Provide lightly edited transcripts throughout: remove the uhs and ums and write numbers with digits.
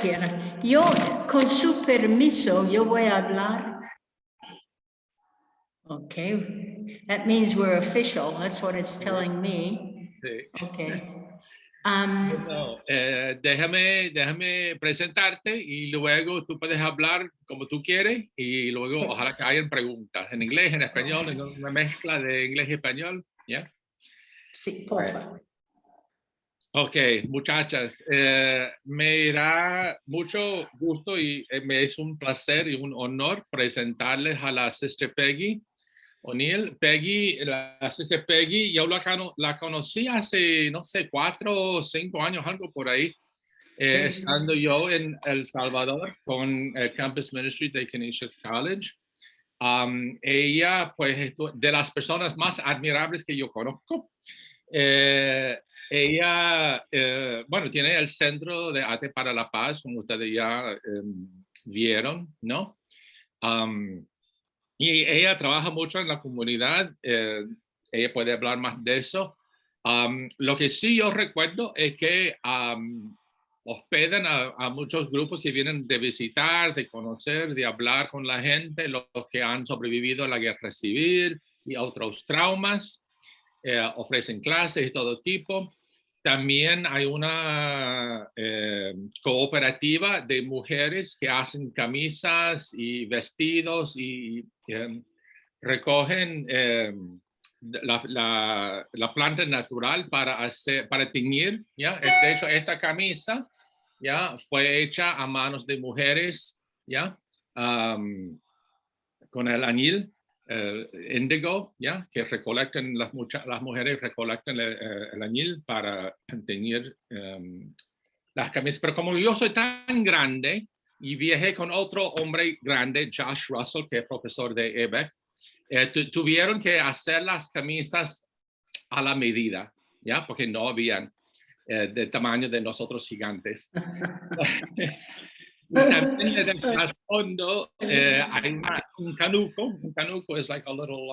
cualquiera. Yo, con su permiso, yo voy a hablar. Okay, that means we're official. That's what it's telling me. Sí. Okay. No, déjame presentarte y luego tú puedes hablar como tú quieres y luego ojalá que hayan preguntas en inglés, en español, en una mezcla de inglés y español. ¿Ya? Sí, por favor. Ok, muchachas, me da mucho gusto y me es un placer y un honor presentarles a la Sister Peggy O'Neill. Peggy, la Sister Peggy, yo la conocí hace, no sé, 4 o 5 años, algo por ahí, estando yo en El Salvador con el Campus Ministry de Canisius College. Ella, pues, de las personas más admirables que yo conozco. Ella, bueno, tiene el Centro de Arte para la Paz, como ustedes ya vieron, ¿no? Y ella trabaja mucho en la comunidad. Ella puede hablar más de eso. Lo que sí yo recuerdo es que hospedan a muchos grupos que vienen de visitar, de conocer, de hablar con la gente, los que han sobrevivido a la guerra civil y otros traumas. Ofrecen clases de todo tipo. También hay una cooperativa de mujeres que hacen camisas y vestidos y recogen la planta natural para teñir. ¿Ya? De hecho, esta camisa ya fue hecha a manos de mujeres, ¿ya? Con el añil índigo, ¿ya? Que recolectan las mujeres recolectan el añil para teñir las camisas. Pero como yo soy tan grande y viajé con otro hombre grande, Josh Russell, que es profesor de EBEC, tuvieron que hacer las camisas a la medida, ¿ya? Porque no habían del tamaño de nosotros gigantes. Y también en el trasfondo hay un canuco. Un canuco is like a little,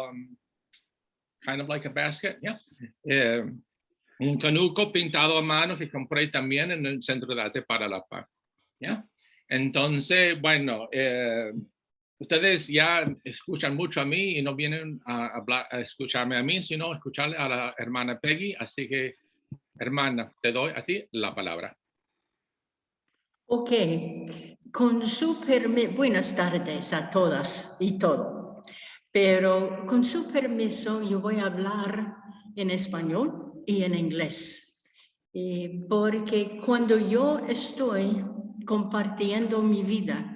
kind of like a basket, yeah. Un canuco pintado a mano que compré también en el Centro de Arte para la Paz, ¿ya? Entonces, bueno, ustedes ya escuchan mucho a mí y no vienen a escucharme a mí, sino a escucharle a la hermana Peggy. Así que, hermana, te doy a ti la palabra. Ok, con su permiso, buenas tardes a todas y todo, pero con su permiso yo voy a hablar en español y en inglés, porque cuando yo estoy compartiendo mi vida,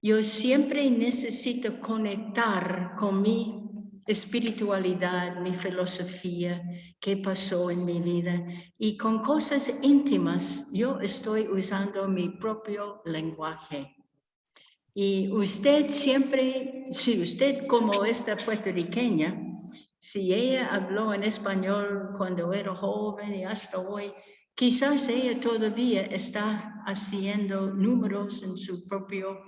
yo siempre necesito conectar con mi espiritualidad, mi filosofía, qué pasó en mi vida. Y con cosas íntimas, yo estoy usando mi propio lenguaje. Y usted siempre, si usted como esta puertorriqueña, si ella habló en español cuando era joven y hasta hoy, quizás ella todavía está haciendo números en su propio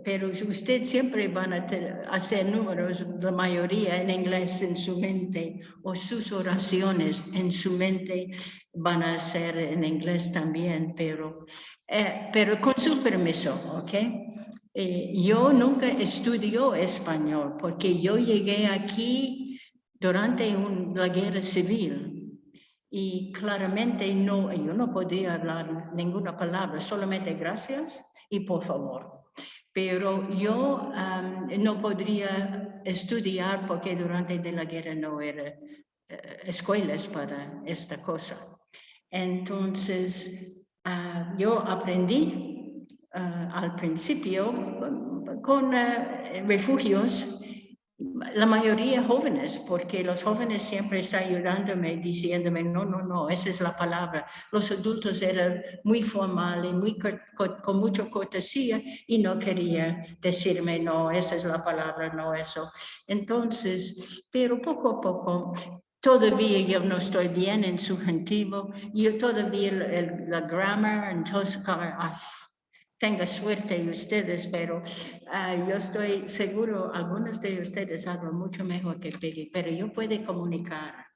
pero usted siempre van a hacer números, la mayoría en inglés en su mente, o sus oraciones en su mente van a ser en inglés también, pero con su permiso, ¿ok? Yo nunca estudié español porque yo llegué aquí durante la guerra civil y claramente yo no podía hablar ninguna palabra, solamente gracias y por favor. Pero yo no podría estudiar porque durante la guerra no era escuelas para esta cosa. Entonces, yo aprendí al principio con refugios, la mayoría jóvenes, porque los jóvenes siempre están ayudándome, diciéndome, no, esa es la palabra. Los adultos eran muy formales, con mucha cortesía y no querían decirme, no, esa es la palabra, no eso. Entonces, pero poco a poco, todavía yo no estoy bien en subjuntivo, yo todavía la grammar, entonces, tenga suerte ustedes, pero yo estoy seguro, algunos de ustedes hablan mucho mejor que Peggy, pero yo puedo comunicar.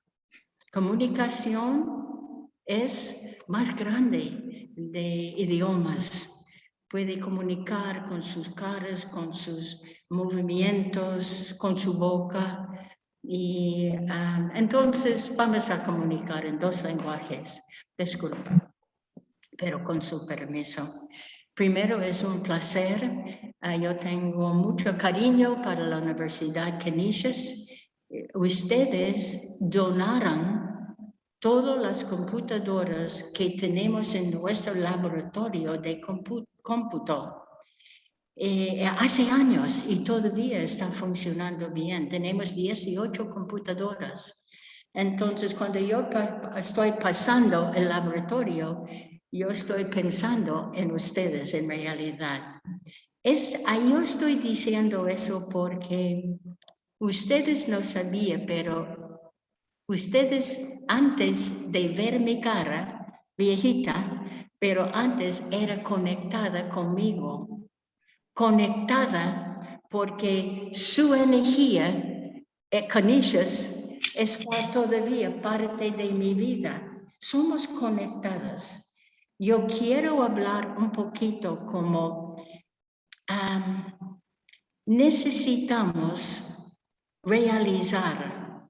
Comunicación es más grande de idiomas. Puede comunicar con sus caras, con sus movimientos, con su boca. Y entonces vamos a comunicar en 2 lenguajes. Disculpa, pero con su permiso. Primero, es un placer. Yo tengo mucho cariño para la Universidad Canisius. Ustedes donaron todas las computadoras que tenemos en nuestro laboratorio de cómputo. Hace años y todavía está funcionando bien. Tenemos 18 computadoras. Entonces, cuando yo estoy pasando el laboratorio, yo estoy pensando en ustedes en realidad. Yo estoy diciendo eso porque ustedes no sabían, pero ustedes antes de ver mi cara viejita, pero antes era conectada conmigo, conectada porque su energía, Canisius, está todavía parte de mi vida. Somos conectadas. Yo quiero hablar un poquito como necesitamos realizar.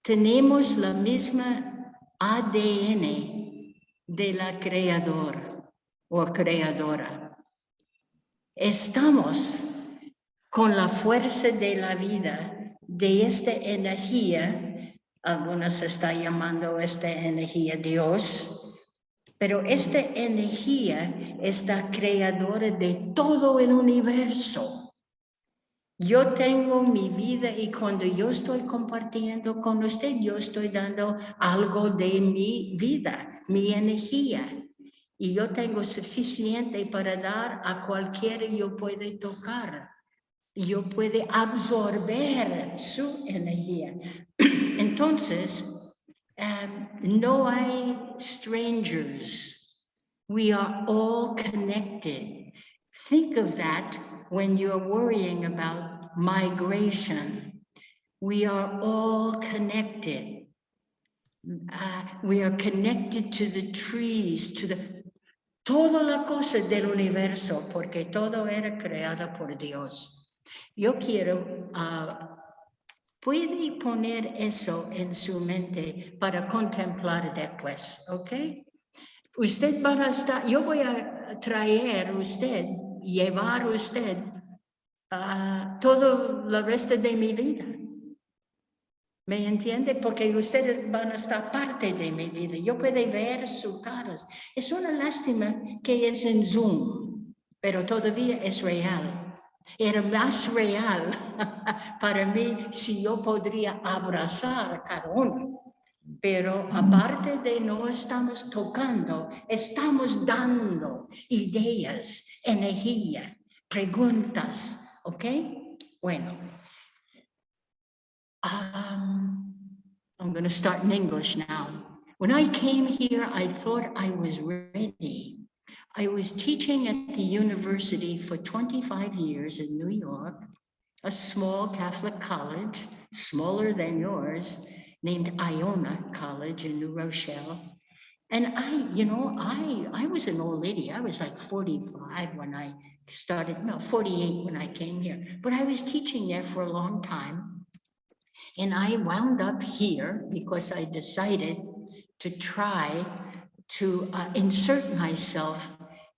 Tenemos la misma ADN de la creador o creadora. Estamos con la fuerza de la vida, de esta energía, algunos están llamando esta energía Dios, pero esta energía es la creadora de todo el universo. Yo tengo mi vida y cuando yo estoy compartiendo con usted, yo estoy dando algo de mi vida, mi energía. Y yo tengo suficiente para dar a cualquiera yo puede tocar. Yo puede absorber su energía. Entonces, no hay strangers. We are all connected. Think of that when you're worrying about migration. We are all connected. We are connected to the trees, to toda la cosa del universo, porque todo era creado por Dios. Yo quiero, puede poner eso en su mente para contemplar después, ¿ok? Usted va a estar, yo voy a traer usted, llevar usted todo el resto de mi vida. ¿Me entiende? Porque ustedes van a estar parte de mi vida. Yo puedo ver sus caras. Es una lástima que es en Zoom, pero todavía es real. Era más real para mí si yo podría abrazar a cada uno. Pero aparte de no estamos tocando, estamos dando ideas, energía, preguntas, ¿ok? Bueno. I'm going to start in English now. When I came here, I thought I was ready. I was teaching at the university for 25 years in New York, a small Catholic college, smaller than yours, named Iona College in New Rochelle. And I was an old lady. I was like 45 when I started, no, 48 when I came here. But I was teaching there for a long time. And I wound up here because I decided to try to insert myself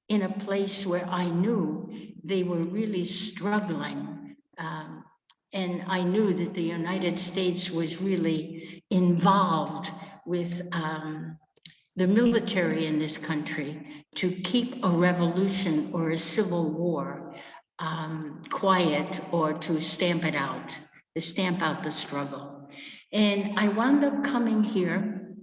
in a place where I knew they were really struggling. And I knew that the United States was really involved with the military in this country to keep a revolution or a civil war quiet or to stamp it out. To stamp out the struggle. And I wound up coming here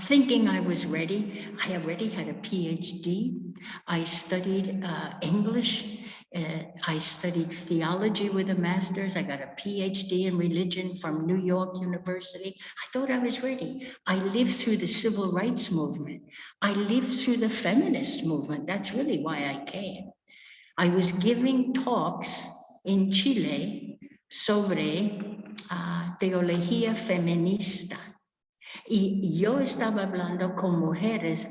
thinking I was ready. I already had a PhD. I studied English. I studied theology with a master's. I got a PhD in religion from New York University. I thought I was ready. I lived through the civil rights movement. I lived through the feminist movement. That's really why I came. I was giving talks in Chile sobre teología feminista. Y yo estaba hablando con mujeres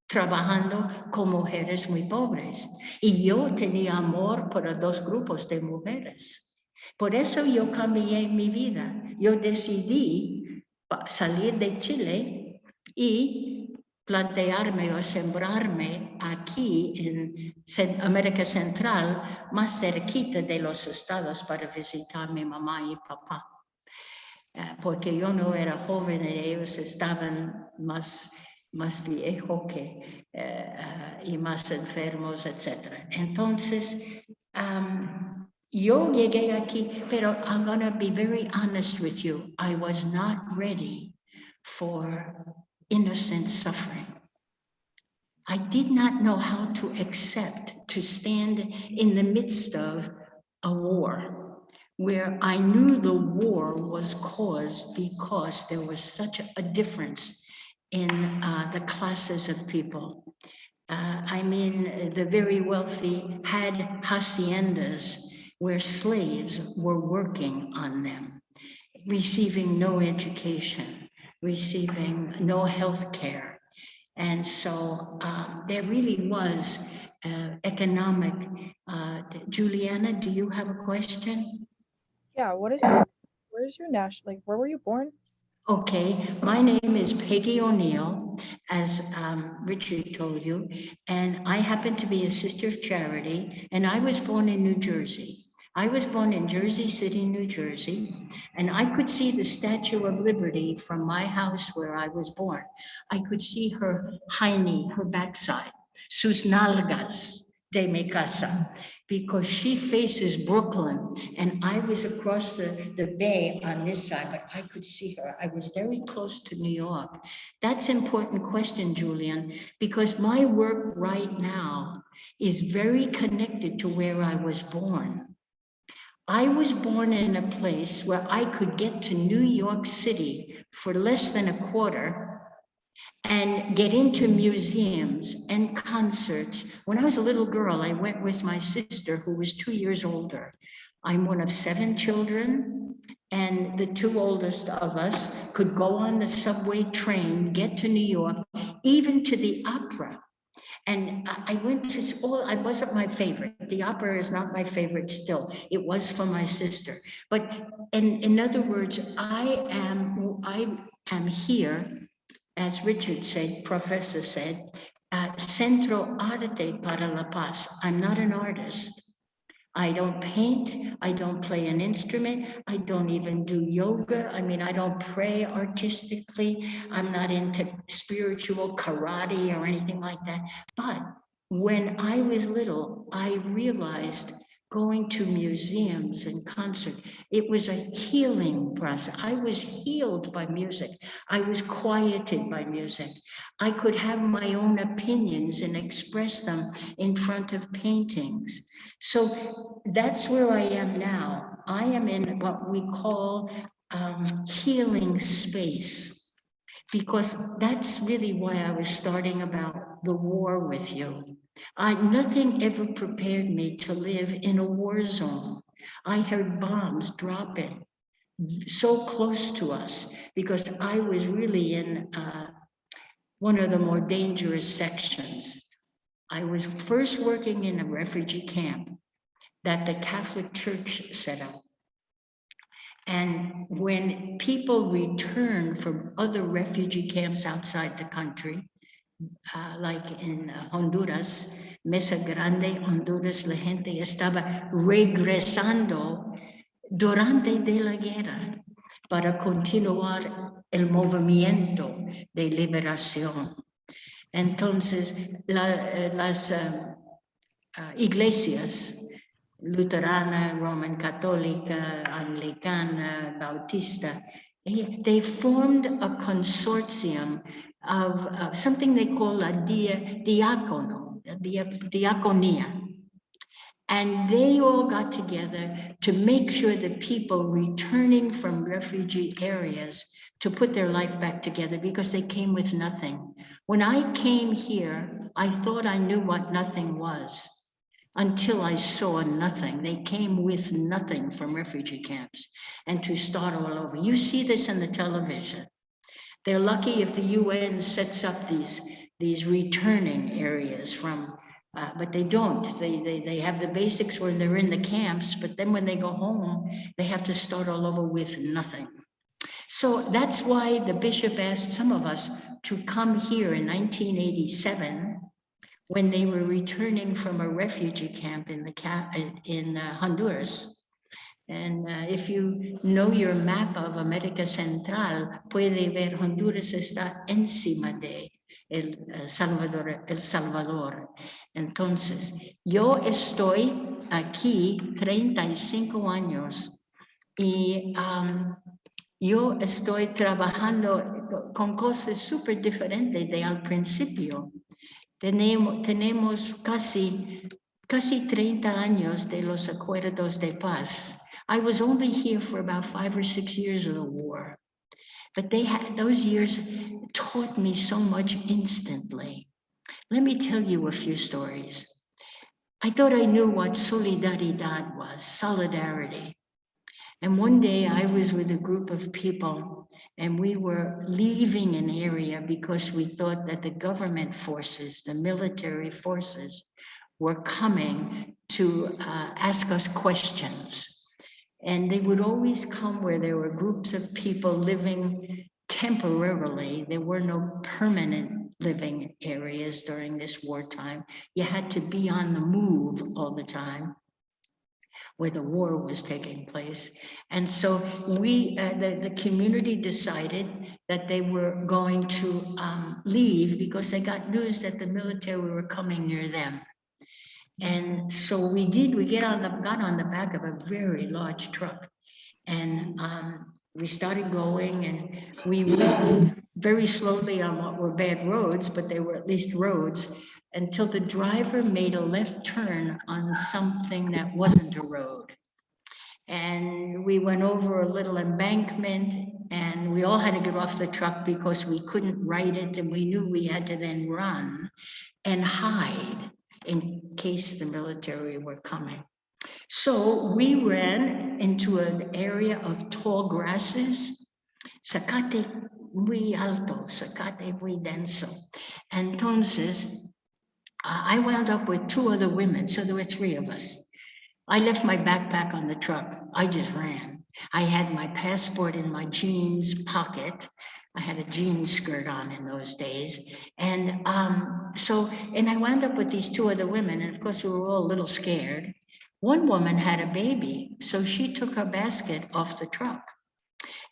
trabajando con mujeres muy pobres. Y yo tenía amor por 2 grupos de mujeres. Por eso yo cambié mi vida. Yo decidí salir de Chile y plantearme o sembrarme aquí en América Central, más cerquita de los estados para visitar a mi mamá y papá. Porque yo no era joven y ellos estaban más viejos y más enfermos, etc. Entonces, yo llegué aquí, pero I'm going to be very honest with you. I was not ready for innocent suffering. I did not know how to accept to stand in the midst of a war, where I knew the war was caused because there was such a difference in the classes of people. I mean, the very wealthy had haciendas where slaves were working on them, receiving no education, receiving no health care. And so there really was economic. Juliana, do you have a question? Yeah, where is your national, like, where were you born? Okay, my name is Peggy O'Neill, as Richard told you, and I happen to be a sister of charity, and I was born in New Jersey. I was born in Jersey City, New Jersey, and I could see the Statue of Liberty from my house where I was born. I could see her hiney, her backside, sus nalgas de mi casa, because she faces Brooklyn, and I was across the bay on this side, but I could see her. I was very close to New York. That's an important question, Julian, because my work right now is very connected to where I was born. I was born in a place where I could get to New York City for less than a quarter and get into museums and concerts. When I was a little girl, I went with my sister, who was 2 years older. I'm one of 7 children, and the 2 oldest of us could go on the subway train, get to New York, even to the opera. And I went to all, I wasn't my favorite. The opera is not my favorite still. It was for my sister. But in other words, I am here, as Richard said, professor said, Centro Arte para la Paz. I'm not an artist. I don't paint, I don't play an instrument, I don't even do yoga. I mean, I don't pray artistically. I'm not into spiritual karate or anything like that. But when I was little, I realized going to museums and concerts, it was a healing process. I was healed by music. I was quieted by music. I could have my own opinions and express them in front of paintings. So that's where I am now. I am in what we call healing space, because that's really why I was starting about the war with you. Nothing ever prepared me to live in a war zone. I heard bombs dropping so close to us because I was really in one of the more dangerous sections. I was first working in a refugee camp that the Catholic Church set up. And when people return from other refugee camps outside the country, like in Honduras, Mesa Grande, Honduras, la gente estaba regresando durante de la guerra para continuar el movimiento de liberación. Entonces, las iglesias, Luterana, Roman Católica, Anglicana, Bautista, they formed a consortium of something they call a diaconia. And they all got together to make sure that people returning from refugee areas to put their life back together, because they came with nothing. When I came here, I thought I knew what nothing was until I saw nothing. They came with nothing from refugee camps, and to start all over. You see this in the television. They're lucky if the UN sets up these these returning areas from, but they don't. They have the basics when they're in the camps, but then when they go home, they have to start all over with nothing. So that's why the bishop asked some of us to come here in 1987 when they were returning from a refugee camp in Honduras. And if you know your map of América Central, puede ver Honduras está encima de El Salvador. Entonces, yo estoy aquí 35 años y yo estoy trabajando con cosas súper diferentes de al principio. Tenemos casi 30 años de los acuerdos de paz. I was only here for about 5 or 6 years of the war, but those years taught me so much instantly. Let me tell you a few stories. I thought I knew what solidaridad was, solidarity. And one day I was with a group of people and we were leaving an area because we thought that the government forces, the military forces, were coming to ask us questions. And they would always come where there were groups of people living temporarily. There were no permanent living areas during this wartime. You had to be on the move all the time where the war was taking place. And so the community decided that they were going to leave because they got news that the military were coming near them. And so we got on the back of a very large truck and we started going and we went very slowly on what were bad roads, but they were at least roads, until the driver made a left turn on something that wasn't a road. And we went over a little embankment and we all had to get off the truck because we couldn't ride it and we knew we had to then run and hide in case the military were coming. So we ran into an area of tall grasses, zacate muy alto, zacate muy denso. Entonces, I wound up with 2 other women, so there were 3 of us. I left my backpack on the truck. I just ran. I had my passport in my jeans pocket. I had a jean skirt on in those days. And and I wound up with these 2 other women. And of course, we were all a little scared. One woman had a baby, so she took her basket off the truck.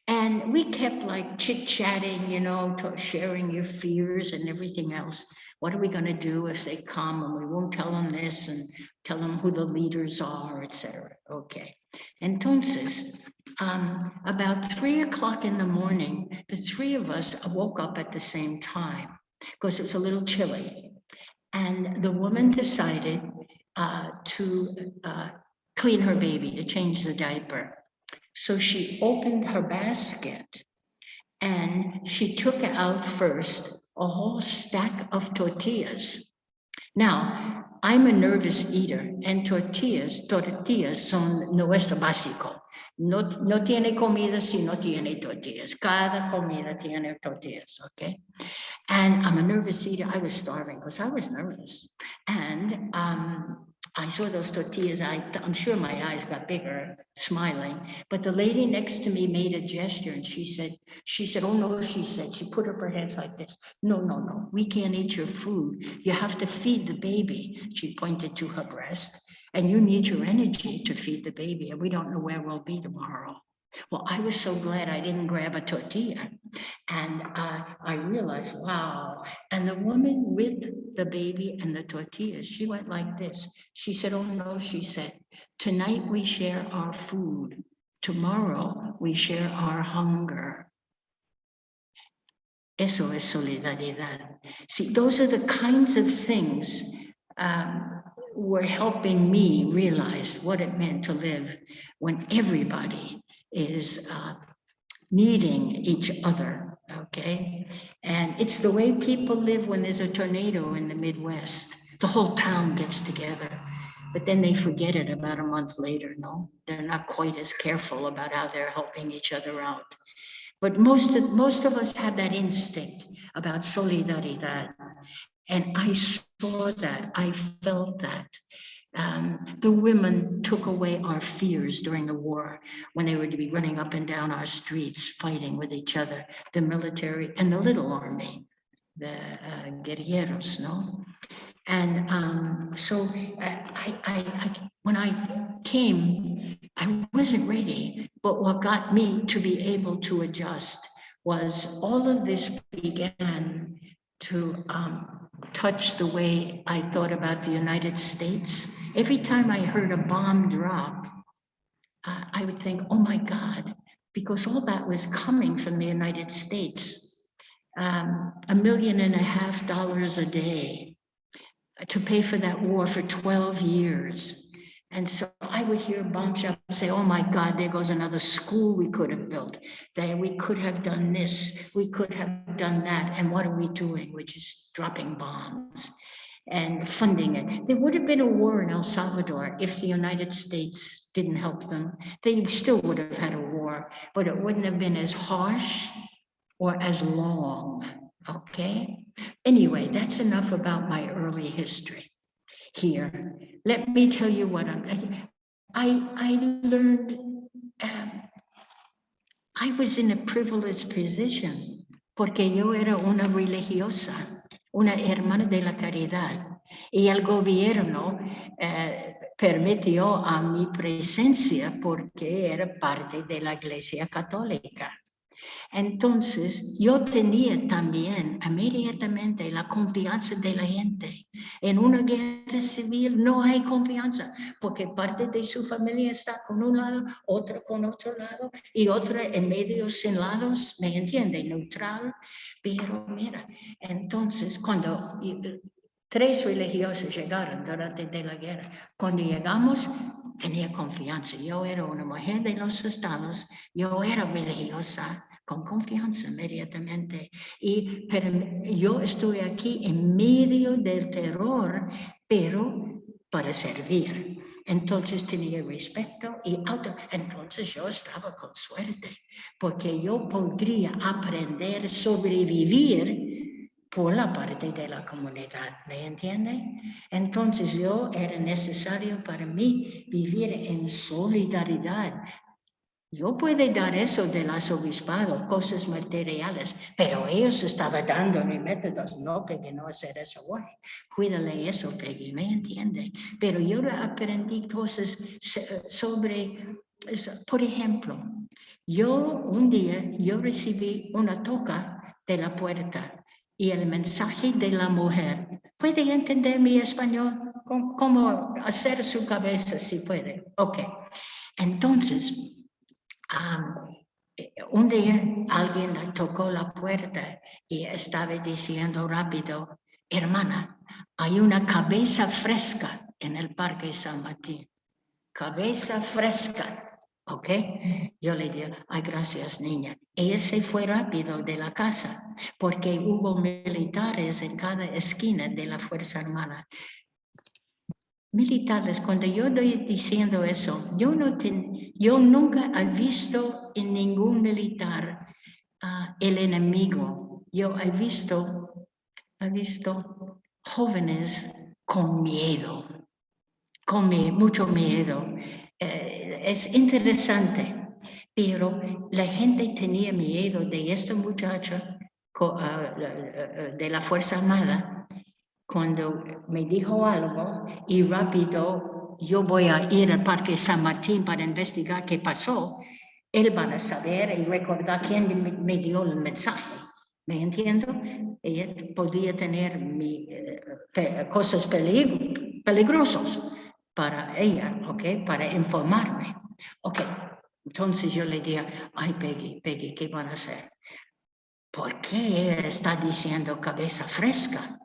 And we kept like chit-chatting, you know, sharing your fears and everything else. What are we going to do if they come and we won't tell them this and tell them who the leaders are, etc. Okay. Entonces, about 3 o'clock in the morning, the 3 of us woke up at the same time because it was a little chilly. And the woman decided to clean her baby, to change the diaper. So she opened her basket and she took out first a whole stack of tortillas. Now, I'm a nervous eater and tortillas son nuestro básico. No tiene comida si no tiene tortillas. Cada comida tiene tortillas, okay? And I'm a nervous eater. I was starving because I was nervous. And I saw those tortillas. I'm sure my eyes got bigger, smiling. But the lady next to me made a gesture and she said, oh no, she said, she put up her hands like this. No, we can't eat your food. You have to feed the baby. She pointed to her breast. And you need your energy to feed the baby. And we don't know where we'll be tomorrow. Well, I was so glad I didn't grab a tortilla. And I realized, wow. And the woman with the baby and the tortillas, she went like this. She said, oh no, she said, tonight we share our food. Tomorrow we share our hunger. Eso es solidaridad. See, those are the kinds of things were helping me realize what it meant to live when everybody is needing each other, okay? And it's the way people live when there's a tornado in the Midwest. The whole town gets together, but then they forget it about a month later, no? They're not quite as careful about how they're helping each other out. But most of us have that instinct about solidaridad. And I saw that, I felt that. The women took away our fears during the war when they would be running up and down our streets, fighting with each other, the military and the little army, the guerrilleros, no? And so when I came, I wasn't ready, but what got me to be able to adjust was all of this began to touch the way I thought about the United States. Every time I heard a bomb drop, I would think, oh my God, because all that was coming from the United States. $1.5 million a day to pay for that war for 12 years. And so I would hear bomb shops say, oh my God, there goes another school we could have built. We could have done this, we could have done that. And what are we doing? We're just dropping bombs and funding it. There would have been a war in El Salvador if the United States didn't help them. They still would have had a war, but it wouldn't have been as harsh or as long, okay? Anyway, that's enough about my early history here. Let me tell you what I learned. I was in a privileged position porque yo era una religiosa, una hermana de la caridad, y el gobierno permitió a mi presencia porque era parte de la Iglesia Católica. Entonces, yo tenía también inmediatamente la confianza de la gente. En una guerra civil no hay confianza, porque parte de su familia está con un lado, otra con otro lado, y otra en medio sin lados, ¿me entiende? Neutral. Pero mira, entonces, cuando 3 religiosos llegaron durante la guerra, cuando llegamos, tenía confianza. Yo era una mujer de los estados, yo era religiosa, con confianza inmediatamente. Pero yo estoy aquí en medio del terror, pero para servir. Entonces tenía respeto y entonces yo estaba con suerte, porque yo podría aprender a sobrevivir por la parte de la comunidad, ¿me entiende? Entonces era necesario para mí vivir en solidaridad. Yo puedo dar eso del arzobispado, cosas materiales, pero ellos estaban dándome métodos, no, Peggy, no hacer eso, güey. Cuídale eso, Peggy, ¿me entiende? Pero yo aprendí cosas sobre, por ejemplo, un día yo recibí una toca de la puerta y el mensaje de la mujer. ¿Puede entender mi español? ¿Cómo hacer su cabeza si puede? Ok. Entonces, un día alguien le tocó la puerta y estaba diciendo rápido, hermana, hay una cabeza fresca en el Parque San Martín. Cabeza fresca. ¿Ok? Yo le digo, ay, gracias, niña. Ella se fue rápido de la casa porque hubo militares en cada esquina de la Fuerza Armada. Militares, cuando yo estoy diciendo eso, yo nunca he visto en ningún militar el enemigo. Yo he visto jóvenes con miedo, mucho miedo. Es interesante, pero la gente tenía miedo de esta muchacha de la Fuerza Armada cuando me dijo algo y rápido yo voy a ir al Parque San Martín para investigar qué pasó. Él va a saber y recordar quién me dio el mensaje. ¿Me entiendo? Ella podía tener cosas peligrosas para ella, ¿ok? Para informarme. Ok, entonces yo le dije, ay, Peggy, ¿qué van a hacer? ¿Por qué ella está diciendo cabeza fresca?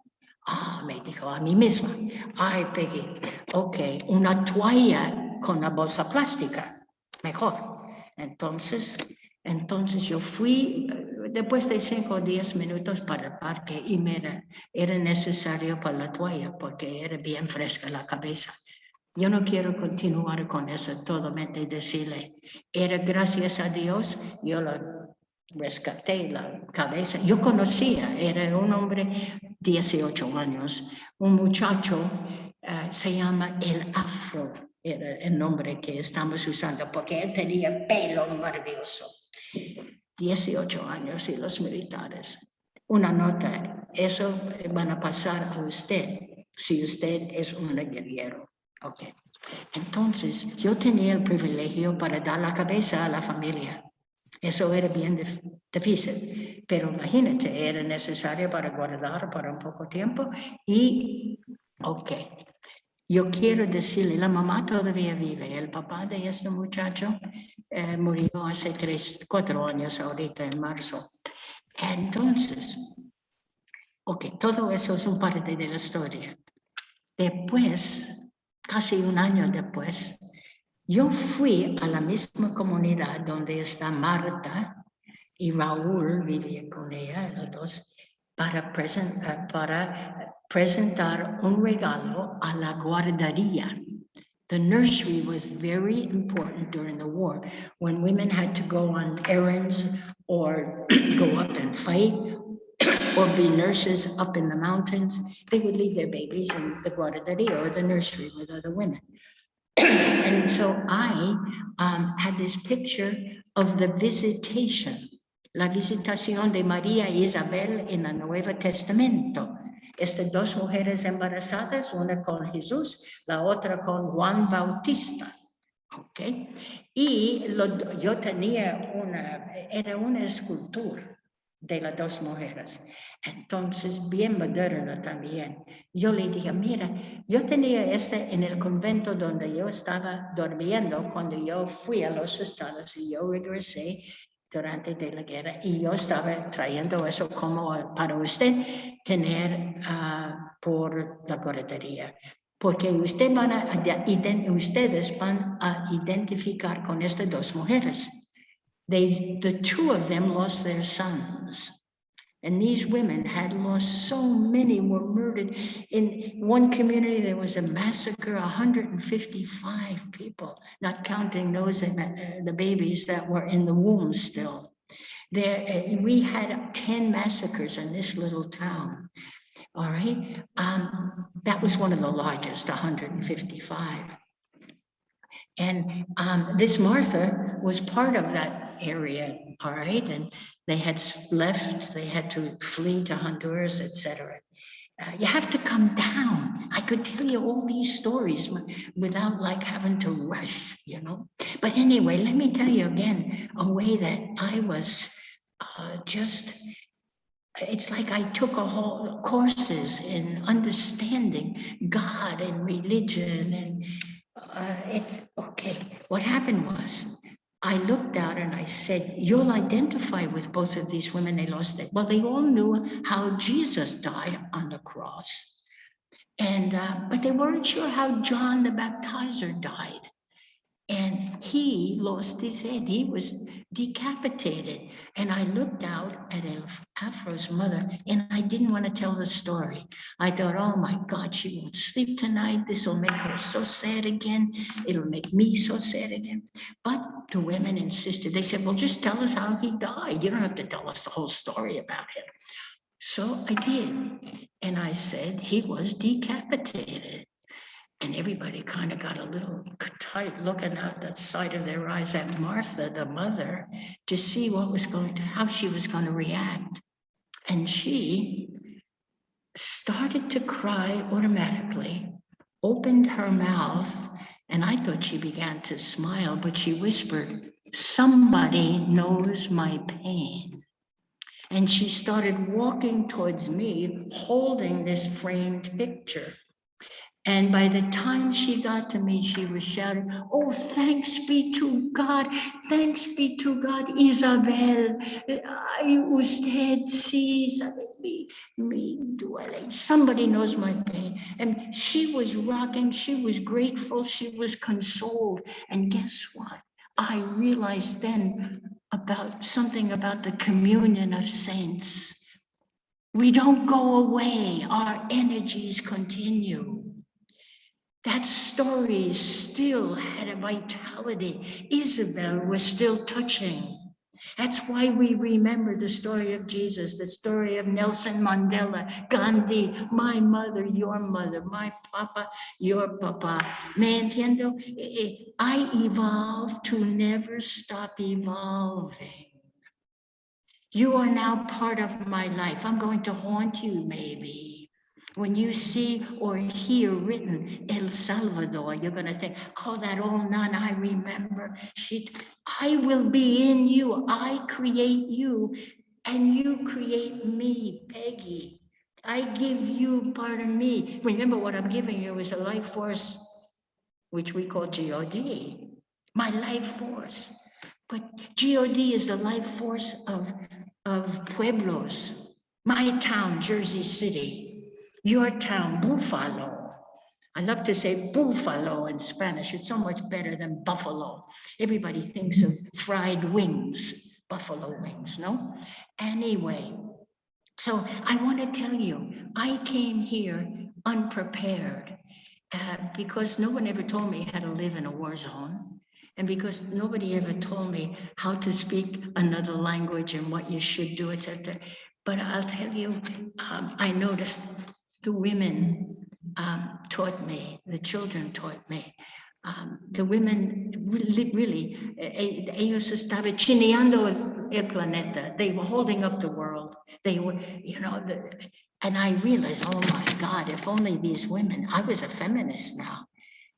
Me dijo a mí misma, ay, Peggy, ok, una toalla con la bolsa plástica, mejor. Entonces yo fui, después de 5 o 10 minutos para el parque y era necesario para la toalla porque era bien fresca la cabeza. Yo no quiero continuar con eso, solamente decirle, era gracias a Dios, yo la rescaté la cabeza. Yo conocía, era un hombre 18 años, un muchacho, se llama el Afro, era el nombre que estamos usando, porque él tenía pelo maravilloso. 18 años y los militares. Una nota, eso van a pasar a usted, si usted es un guerrero. Ok. Entonces, yo tenía el privilegio para dar la cabeza a la familia. Eso era bien difícil, pero imagínate, era necesario para guardar por un poco tiempo y, ok, yo quiero decirle, la mamá todavía vive, el papá de este muchacho murió hace 4 años ahorita en marzo. Entonces, ok, todo eso es un parte de la historia. Después, casi un año después, yo fui a la misma comunidad donde está Marta y Raúl, vivía con ella, los dos, para presentar un regalo a la guardería. The nursery was very important during the war, when women had to go on errands or go up and fight or be nurses up in the mountains. They would leave their babies in the guardería or the nursery with other women. And so I had this picture of the visitation, la visitación de María Isabel en el Nuevo Testamento. Estas dos mujeres embarazadas, una con Jesús, la otra con Juan Bautista. Ok. Y yo tenía era una escultura de las dos mujeres. Entonces, bien moderna también. Yo le dije, mira, yo tenía en el convento donde yo estaba durmiendo cuando yo fui a los Estados y yo regresé durante la guerra y yo estaba trayendo eso como para usted tener por la guardería. Porque ustedes van a identificar con estas dos mujeres. The two of them lost their sons. And these women had lost so many, were murdered. In one community, there was a massacre, 155 people, not counting those, the babies that were in the womb still. We had 10 massacres in this little town. All right. That was one of the largest, 155. And this Martha was part of that area, all right? And they had left, they had to flee to Honduras, etc. You have to come down. I could tell you all these stories without like having to rush, you know? But anyway, let me tell you again, a way that I was it's like I took a whole courses in understanding God and religion and okay, what happened was I looked out and I said, you'll identify with both of these women, they lost it. Well, they all knew how Jesus died on the cross. And, but they weren't sure how John the Baptizer died. And he lost his head. He was decapitated. And I looked out at Afro's mother and I didn't want to tell the story. I thought, oh my God, she won't sleep tonight. This will make her so sad again. It'll make me so sad again. But the women insisted. They said, well, just tell us how he died. You don't have to tell us the whole story about him. So I did. And I said, he was decapitated. And everybody kind of got a little tight looking out the side of their eyes at Martha, the mother, to see how she was going to react. And she started to cry automatically, opened her mouth, and I thought she began to smile, but she whispered, somebody knows my pain. And she started walking towards me, holding this framed picture. And by the time she got to me, she was shouting, oh, thanks be to God. Thanks be to God, Isabel. Usted sí sabe me duele. Somebody knows my pain. And she was rocking. She was grateful. She was consoled. And guess what? I realized then something about the communion of saints. We don't go away. Our energies continue. That story still had a vitality. Isabel was still touching. That's why we remember the story of Jesus, the story of Nelson Mandela, Gandhi, my mother, my papa, your papa. ¿Me entiendo? I evolved to never stop evolving. You are now part of my life. I'm going to haunt you, maybe. When you see or hear written El Salvador, you're going to think, oh, that old nun, I remember. I will be in you. I create you, and you create me, Peggy. I give you part of me. Remember, what I'm giving you is a life force, which we call God. My life force. But God is the life force of pueblos. My town, Jersey City. Your town, Buffalo. I love to say Buffalo in Spanish. It's so much better than buffalo. Everybody thinks of fried wings, buffalo wings, no? Anyway, so I want to tell you, I came here unprepared because no one ever told me how to live in a war zone. And because nobody ever told me how to speak another language and what you should do, etc. But I'll tell you, I noticed the women taught me, the children taught me. The women really, ellos estaban chineando el planeta. They were holding up the world. They were, and I realized, oh my God, if only these women, I was a feminist now.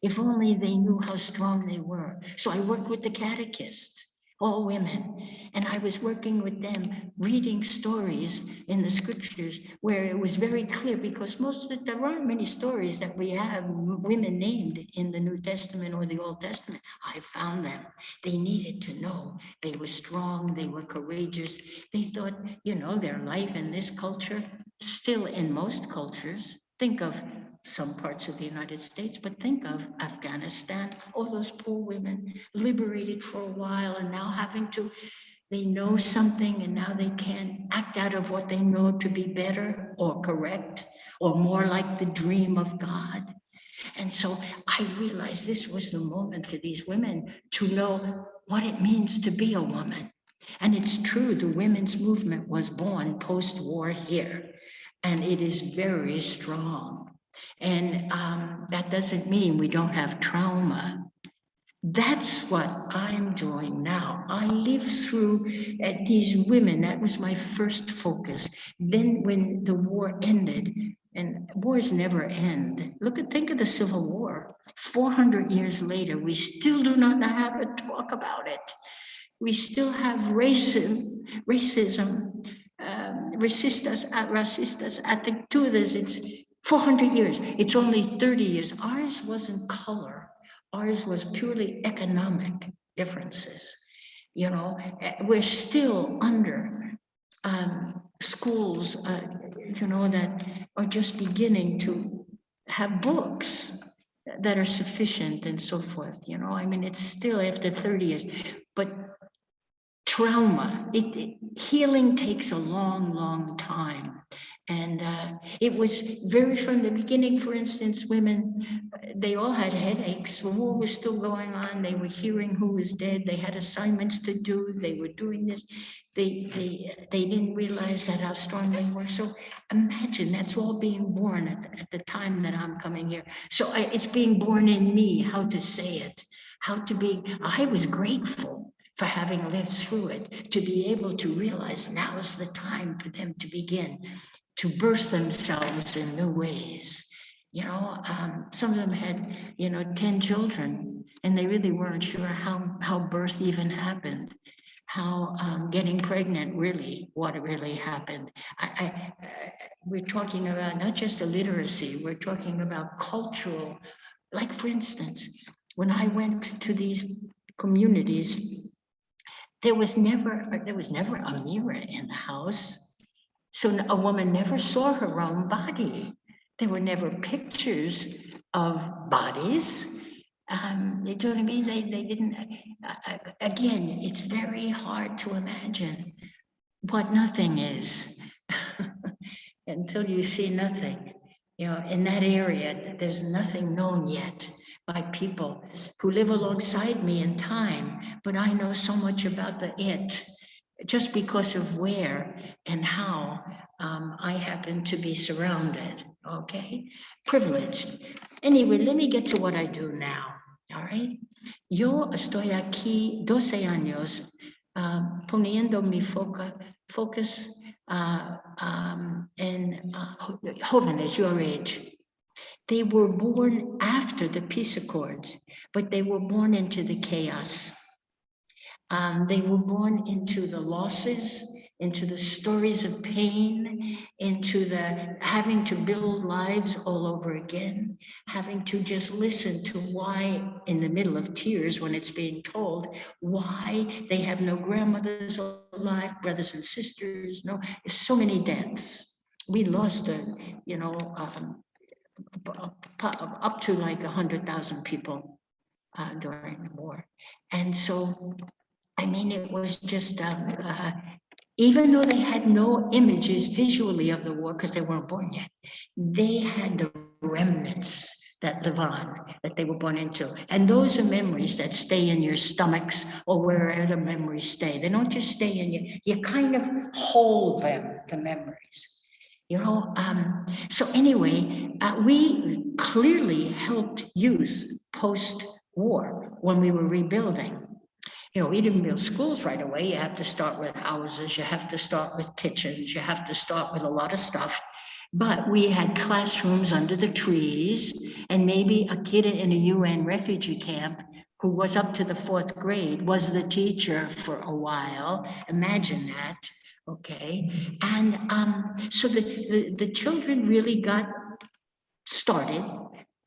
If only they knew how strong they were. So I worked with the catechists, all women, and I was working with them, reading stories in the scriptures where it was very clear, because there aren't many stories that we have women named in the New Testament or the Old Testament. I found them. They needed to know. They were strong, they were courageous. They thought, their life in this culture, still in most cultures, think of some parts of the United States, but think of Afghanistan, all those poor women liberated for a while and now they know something and now they can't act out of what they know to be better or correct or more like the dream of God. And so I realized this was the moment for these women to know what it means to be a woman. And it's true, the women's movement was born post-war here, and it is very strong. And that doesn't mean we don't have trauma. That's what I'm doing now. I lived through these women. That was my first focus. Then when the war ended, and wars never end. Think of the Civil War. 400 years later, we still do not know how to talk about it. We still have racism, racistas, actitudes. It's 400 years. It's only 30 years. Ours wasn't color. Ours was purely economic differences. We're still under schools, that are just beginning to have books that are sufficient and so forth. It's still after 30 years, but trauma, healing takes a long, long time. And it was very from the beginning. For instance, women, they all had headaches. The war was still going on. They were hearing who was dead. They had assignments to do. They were doing this. They didn't realize that how strong they were. So imagine that's all being born at the time that I'm coming here. So it's being born in me, how to say it, how to be. I was grateful for having lived through it, to be able to realize now is the time for them to begin to birth themselves in new ways. Some of them had, 10 children, and they really weren't sure how birth even happened, how getting pregnant what really happened. We're talking about not just illiteracy, we're talking about cultural, like for instance, when I went to these communities, there was never a mirror in the house. So a woman never saw her own body. There were never pictures of bodies. You know what I mean? They didn't, again, it's very hard to imagine what nothing is until you see nothing. In that area, there's nothing known yet by people who live alongside me in time, but I know so much about the it. just because of where and how I happen to be surrounded, okay? Privileged. Anyway, let me get to what I do now, all right? Yo estoy aquí 12 años poniendo mi focus en jóvenes your age. They were born after the peace accords, but they were born into the chaos. They were born into the losses, into the stories of pain, into the having to build lives all over again, having to just listen to why, in the middle of tears when it's being told, why they have no grandmothers alive, brothers and sisters, no, so many deaths. We lost, up to like 100,000 people during the war. And so, I mean, it was just, even though they had no images visually of the war because they weren't born yet, they had the remnants that live on, that they were born into. And those are memories that stay in your stomachs or wherever the memories stay. They don't just stay in you kind of hold them, the memories. So anyway, we clearly helped youth post-war when we were rebuilding. We didn't build schools right away. You have to start with houses, you have to start with kitchens, you have to start with a lot of stuff. But we had classrooms under the trees, and maybe a kid in a UN refugee camp who was up to the 4th grade was the teacher for a while. Imagine that, okay? And so the children really got started,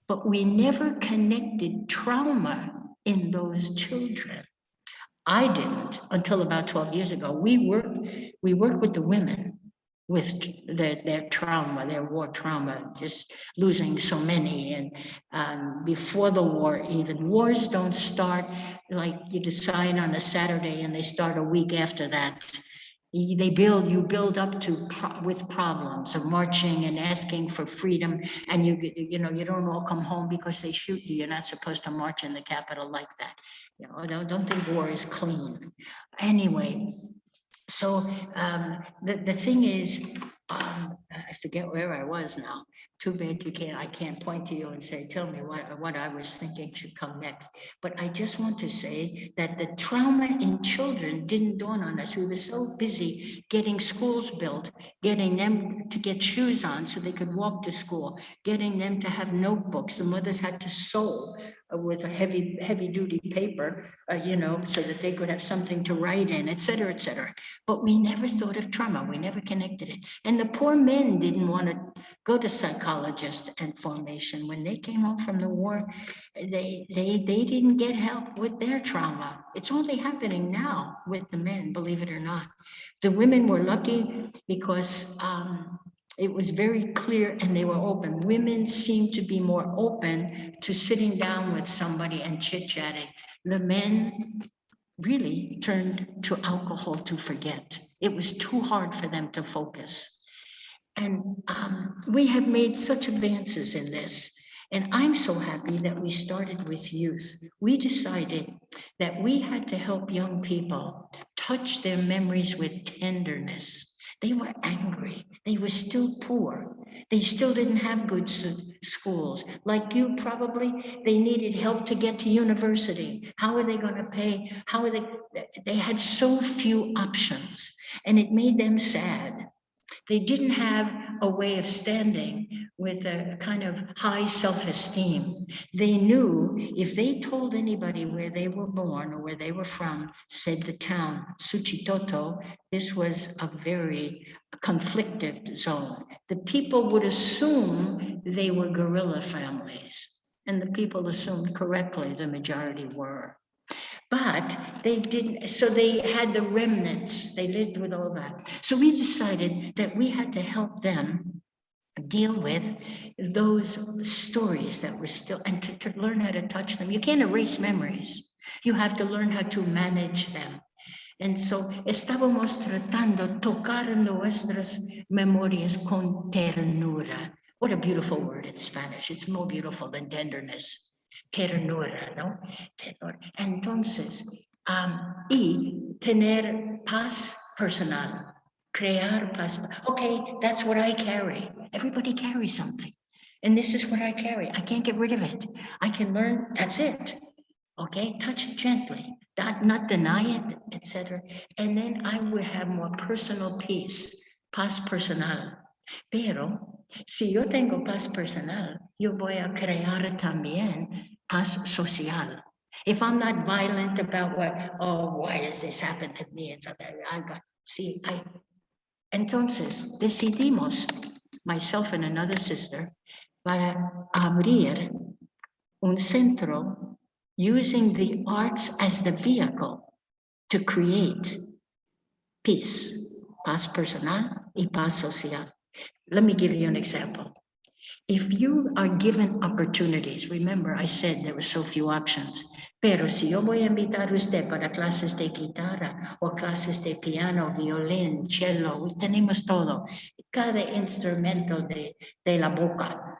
but we never connected trauma in those children. I didn't until about 12 years ago. We worked with the women with their trauma, their war trauma, just losing so many. And before the war, even wars don't start like you decide on a Saturday and they start a week after that. You build up to with problems of marching and asking for freedom, and you don't all come home because they shoot you. You're not supposed to march in the Capitol like that. Don't think war is clean. Anyway, so the thing is, I forget where I was now. Too bad I can't point to you and say, tell me what I was thinking should come next. But I just want to say that the trauma in children didn't dawn on us. We were so busy getting schools built, getting them to get shoes on so they could walk to school, getting them to have notebooks. The mothers had to sew with a heavy duty paper, so that they could have something to write in, et cetera, et cetera. But we never thought of trauma. We never connected it. And the poor men didn't want to go to psychologists and formation. When they came home from the war, they didn't get help with their trauma. It's only happening now with the men, believe it or not. The women were lucky because it was very clear and they were open. Women seemed to be more open to sitting down with somebody and chit-chatting. The men really turned to alcohol to forget. It was too hard for them to focus. And we have made such advances in this. And I'm so happy that we started with youth. We decided that we had to help young people touch their memories with tenderness. They were angry. They were still poor. They still didn't have good schools. Like you, probably, they needed help to get to university. How are they going to pay? They had so few options, and it made them sad. They didn't have a way of standing with a kind of high self-esteem. They knew if they told anybody where they were born or where they were from, said the town, Suchitoto, this was a very conflicted zone. The people would assume they were guerrilla families, and the people assumed correctly the majority were. But they didn't, so they had the remnants, they lived with all that. So we decided that we had to help them deal with those stories that were still, and to learn how to touch them. You can't erase memories. You have to learn how to manage them. And so estábamos tratando tocar nuestras memorias con ternura. What a beautiful word in Spanish. It's more beautiful than tenderness. Ternura, ¿no? Ternura. Entonces, y tener paz personal. Crear paz. Okay, that's what I carry. Everybody carries something. And this is what I carry. I can't get rid of it. I can learn, that's it. Okay, touch it gently, not deny it, etc. And then I would have more personal peace, paz personal. Pero si yo tengo paz personal, yo voy a crear también paz social. If I'm not violent about why does this happen to me? Entonces decidimos, myself and another sister, para abrir un centro using the arts as the vehicle to create peace, paz personal y paz social. Let me give you an example. If you are given opportunities, remember I said there were so few options, pero si yo voy a invitar a usted para clases de guitarra o clases de piano, violín, cello, tenemos todo, cada instrumento de la boca,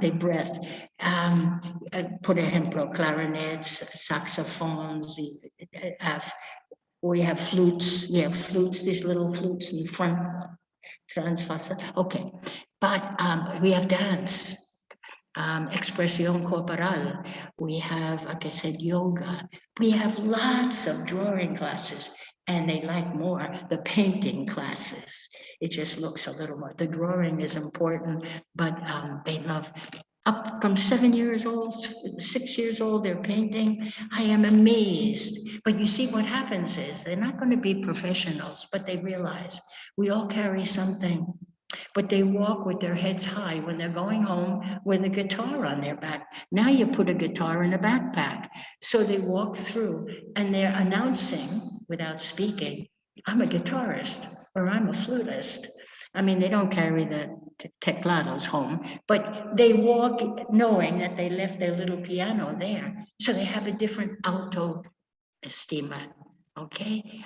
de breath, por ejemplo, clarinets, saxophones, we have flutes, these little flutes in front, transfasa, okay. But we have dance, expresión corporal. We have, like I said, yoga. We have lots of drawing classes, and they like more the painting classes. It just looks a little more. The drawing is important, but they love. Up from 7 years old, 6 years old, they're painting. I am amazed. But you see, what happens is they're not going to be professionals, but they realize we all carry something. But they walk with their heads high when they're going home with a guitar on their back. Now you put a guitar in a backpack. So they walk through and they're announcing without speaking, I'm a guitarist or I'm a flutist. I mean, they don't carry the teclados home, but they walk knowing that they left their little piano there. So they have a different autoestima, okay?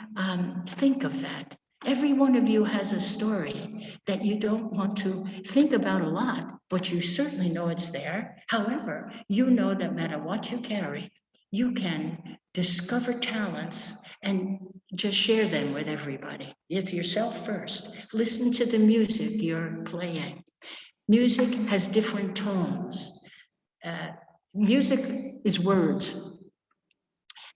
Think of that. Every one of you has a story that you don't want to think about a lot, but you certainly know it's there. However, you know that no matter what you carry, you can discover talents and just share them with everybody. With yourself first. Listen to the music you're playing. Music has different tones. Music is words.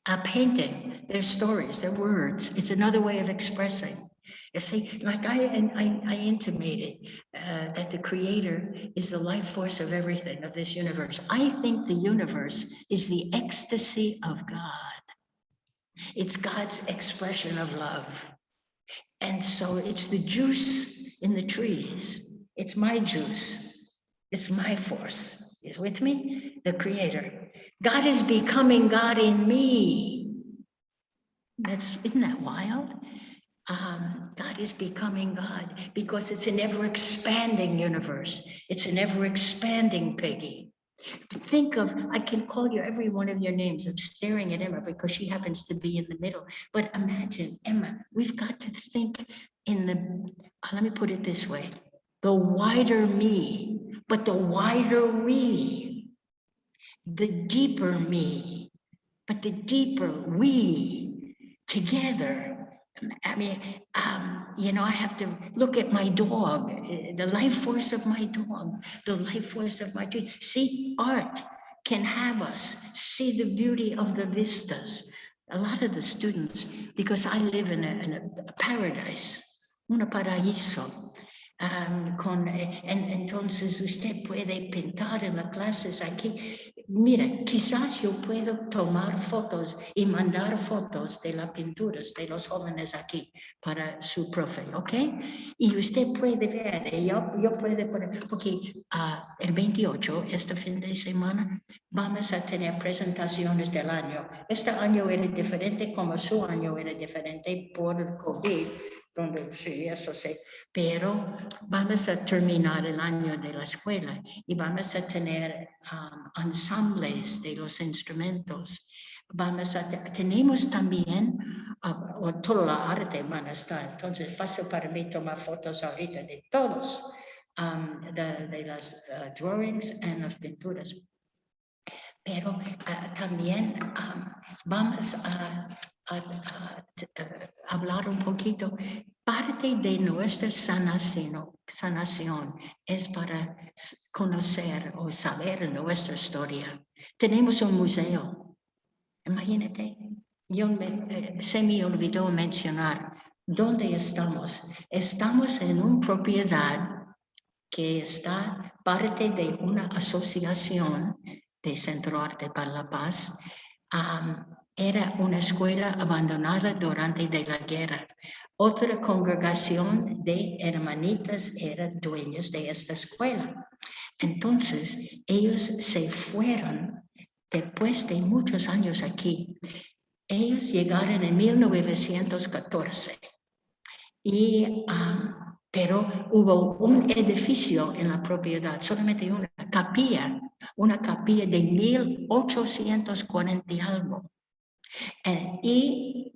A painting, they're stories, they're words. It's another way of expressing. You see, like I intimated that the creator is the life force of everything, of this universe. I think the universe is the ecstasy of God. It's God's expression of love. And so it's the juice in the trees. It's my juice. It's my force. Is with me? The creator. God is becoming God in me. Isn't that wild? God is becoming God because it's an ever-expanding universe. It's an ever-expanding Peggy. Think of, I can call you every one of your names. I'm staring at Emma because she happens to be in the middle. But imagine, Emma, we've got to think in the, let me put it this way, the wider me, but the wider we, the deeper me, but the deeper we together. I mean, I have to look at my dog, the life force of my dog, the life force of my tree. See, art can have us see the beauty of the vistas. A lot of the students, because I live in a paradise, un paraíso. Entonces usted puede pintar en las clases aquí. Mira, quizás yo puedo tomar fotos y mandar fotos de las pinturas de los jóvenes aquí para su profe, ¿ok? Y usted puede ver, yo puedo poner, porque el 28, este fin de semana, vamos a tener presentaciones del año. Este año era diferente como su año era diferente por el COVID, donde sí, eso sí, pero vamos a terminar el año de la escuela y vamos a tener ensambles de los instrumentos. Tenemos también, toda la arte van a estar, entonces fácil para mí tomar fotos ahorita de todos, de las drawings y las pinturas. Pero también vamos a hablar un poquito. Parte de nuestra sanación es para conocer o saber nuestra historia. Tenemos un museo. Imagínate, se me olvidó mencionar dónde estamos. Estamos en una propiedad que está parte de una asociación de Centro Arte para la Paz. Era una escuela abandonada durante la guerra. Otra congregación de hermanitas eran dueños de esta escuela. Entonces, ellos se fueron después de muchos años aquí. Ellos llegaron en 1914 pero hubo un edificio en la propiedad, solamente una capilla de 1840 y algo. Y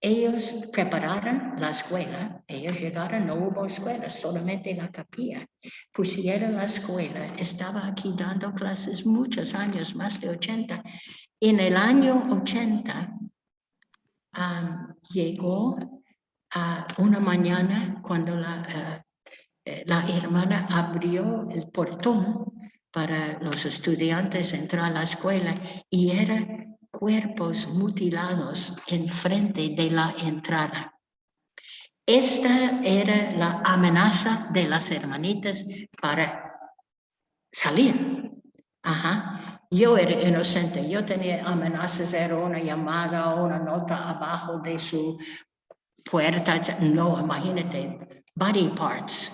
ellos prepararon la escuela, ellos llegaron, no hubo escuela, solamente la capilla. Pusieron la escuela, estaba aquí dando clases muchos años, más de 80. En el año 80 llegó una mañana cuando la hermana abrió el portón para los estudiantes entrar a la escuela y eran cuerpos mutilados enfrente de la entrada. Esta era la amenaza de las hermanitas para salir. Yo era inocente, yo tenía amenazas, era una llamada o una nota abajo de su puerta, no, imagínate, body parts.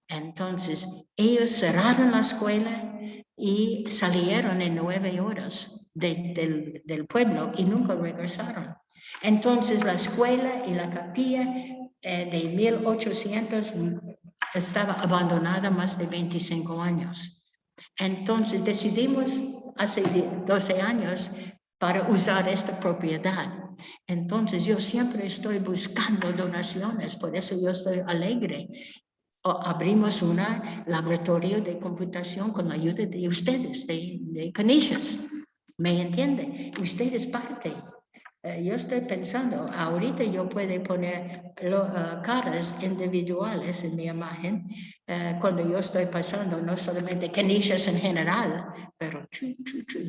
Entonces, ellos cerraron la escuela y salieron en 9 horas del pueblo y nunca regresaron. Entonces, la escuela y la capilla de 1800 estaba abandonada más de 25 años. Entonces, decidimos hace 12 años para usar esta propiedad. Entonces, yo siempre estoy buscando donaciones, por eso yo estoy alegre. Abrimos un laboratorio de computación con la ayuda de ustedes, de Canisius. ¿Me entiende? Ustedes parte. Yo estoy pensando, ahorita yo puedo poner caras individuales en mi imagen cuando yo estoy pasando, no solamente Canisius en general, pero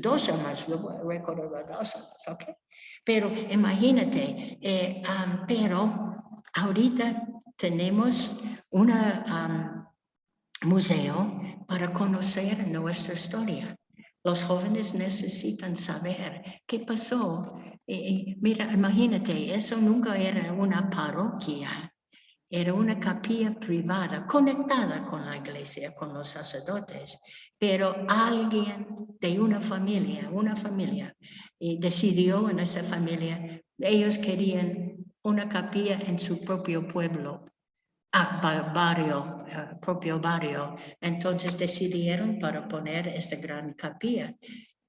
2 más, yo voy a recordar 2 más, ¿ok? Pero imagínate, pero ahorita tenemos un museo para conocer nuestra historia. Los jóvenes necesitan saber qué pasó. Mira, imagínate, eso nunca era una parroquia, era una capilla privada conectada con la iglesia, con los sacerdotes, pero alguien de una familia, decidió en esa familia, ellos querían una capilla en su propio pueblo. Propio barrio. Entonces decidieron para poner esta gran capilla.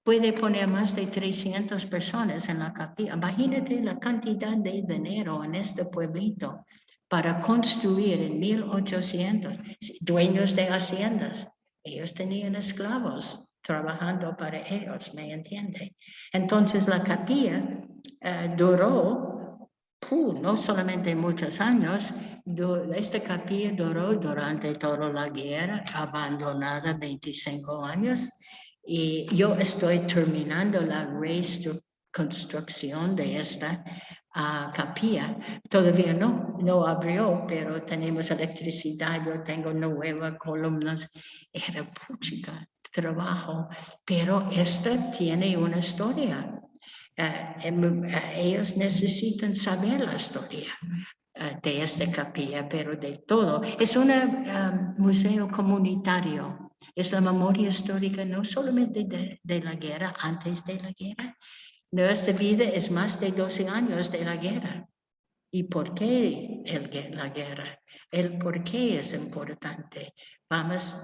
Puede poner más de 300 personas en la capilla. Imagínate la cantidad de dinero en este pueblito para construir en 1800. Dueños de haciendas. Ellos tenían esclavos trabajando para ellos, ¿me entiende? Entonces la capilla duró no solamente muchos años, esta capilla duró durante toda la guerra, abandonada 25 años, y yo estoy terminando la reconstrucción de esta capilla. Todavía no abrió, pero tenemos electricidad, yo tengo nuevas columnas, era puchica trabajo, pero esta tiene una historia. Ellos necesitan saber la historia de esta capilla, pero de todo. Es un museo comunitario. Es la memoria histórica no solamente de la guerra, antes de la guerra. Nuestra vida es más de 12 años de la guerra. ¿Y por qué la guerra? El por qué es importante.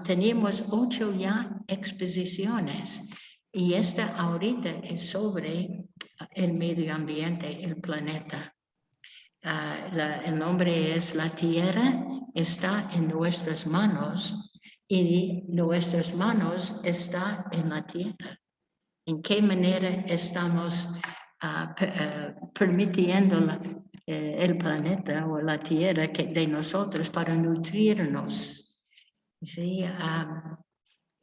Tenemos 8 ya exposiciones y esta ahorita es sobre el medio ambiente, el planeta. El nombre es La Tierra está en nuestras manos y nuestras manos están en la Tierra. ¿En qué manera estamos permitiendo el planeta o la tierra de nosotros para nutrirnos. ¿Sí?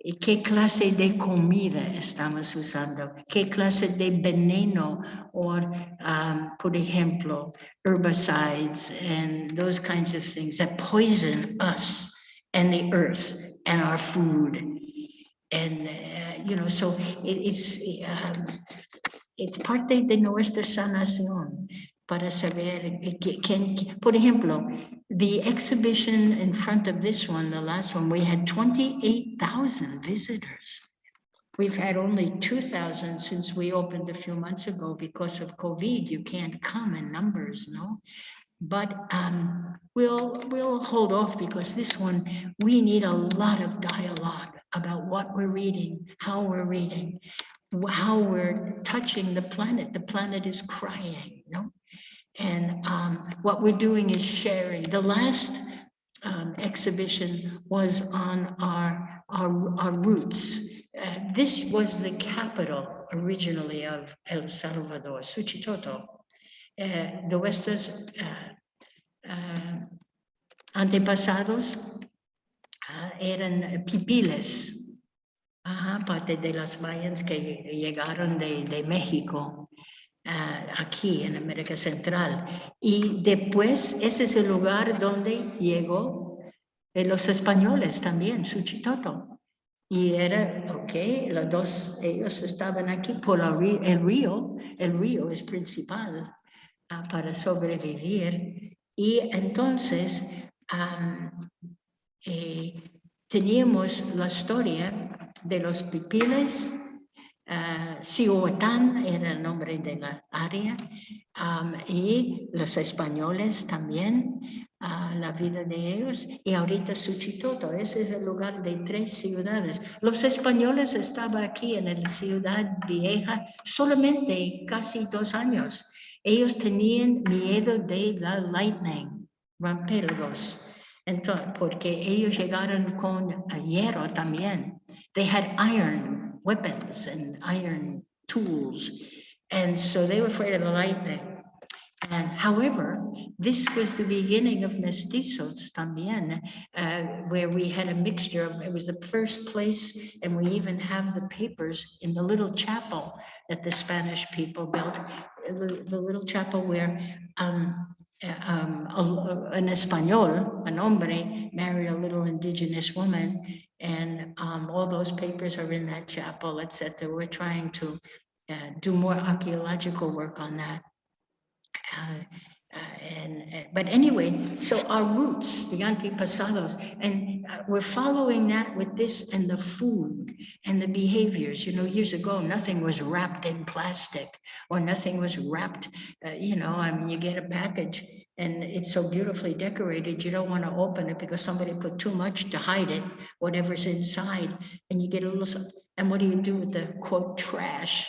¿Y qué clase de comida estamos usando? ¿Qué clase de veneno o, por ejemplo, herbicides and those kinds of things that poison us and the earth and our food? And, so it's parte de nuestra sanación para saber por ejemplo, the exhibition in front of this one, the last one, we had 28,000 visitors. We've had only 2,000 since we opened a few months ago because of COVID. You can't come in numbers, no? But we'll hold off because this one, we need a lot of dialogue about what we're reading, how we're touching the planet. The planet is crying, no? And what we're doing is sharing. The last exhibition was on our roots. This was the capital originally of El Salvador, Suchitoto. De nuestros antepasados eran pipiles, parte de las mayas que llegaron de México. Aquí en América Central. Y después ese es el lugar donde llegó los españoles también, Suchitoto. Y era, ellos estaban aquí por el río es principal para sobrevivir. Y entonces teníamos la historia de los pipiles. Cihuatán era el nombre de la área, y los españoles también, la vida de ellos, y ahorita Suchitoto, ese es el lugar de 3 ciudades. Los españoles estaban aquí en la ciudad vieja solamente casi 2 años. Ellos tenían miedo de la lightning, romperlos, entonces, porque ellos llegaron con hierro también. They had iron weapons and iron tools. And so they were afraid of the lightning. And however, this was the beginning of mestizos también, where we had a mixture of, it was the first place, and we even have the papers in the little chapel that the Spanish people built, the little chapel where an español, an hombre, married a little indigenous woman, and all those papers are in that chapel, etc. We're trying to do more archaeological work on that. But anyway, so our roots, the antepasados, and we're following that with this and the food and the behaviors. Years ago, nothing was wrapped in plastic or nothing was wrapped, you get a package and it's so beautifully decorated, you don't want to open it because somebody put too much to hide it, whatever's inside, and you get a little, and what do you do with the quote trash?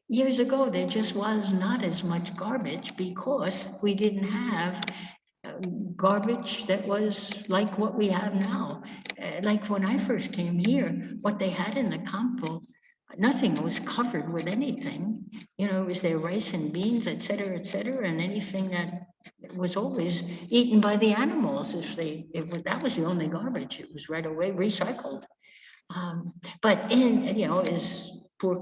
Years ago, there just was not as much garbage because we didn't have garbage that was like what we have now. Like when I first came here, what they had in the campo, nothing was covered with anything. It was their rice and beans, et cetera, and anything that was always eaten by the animals. That was the only garbage. It was right away recycled. But is por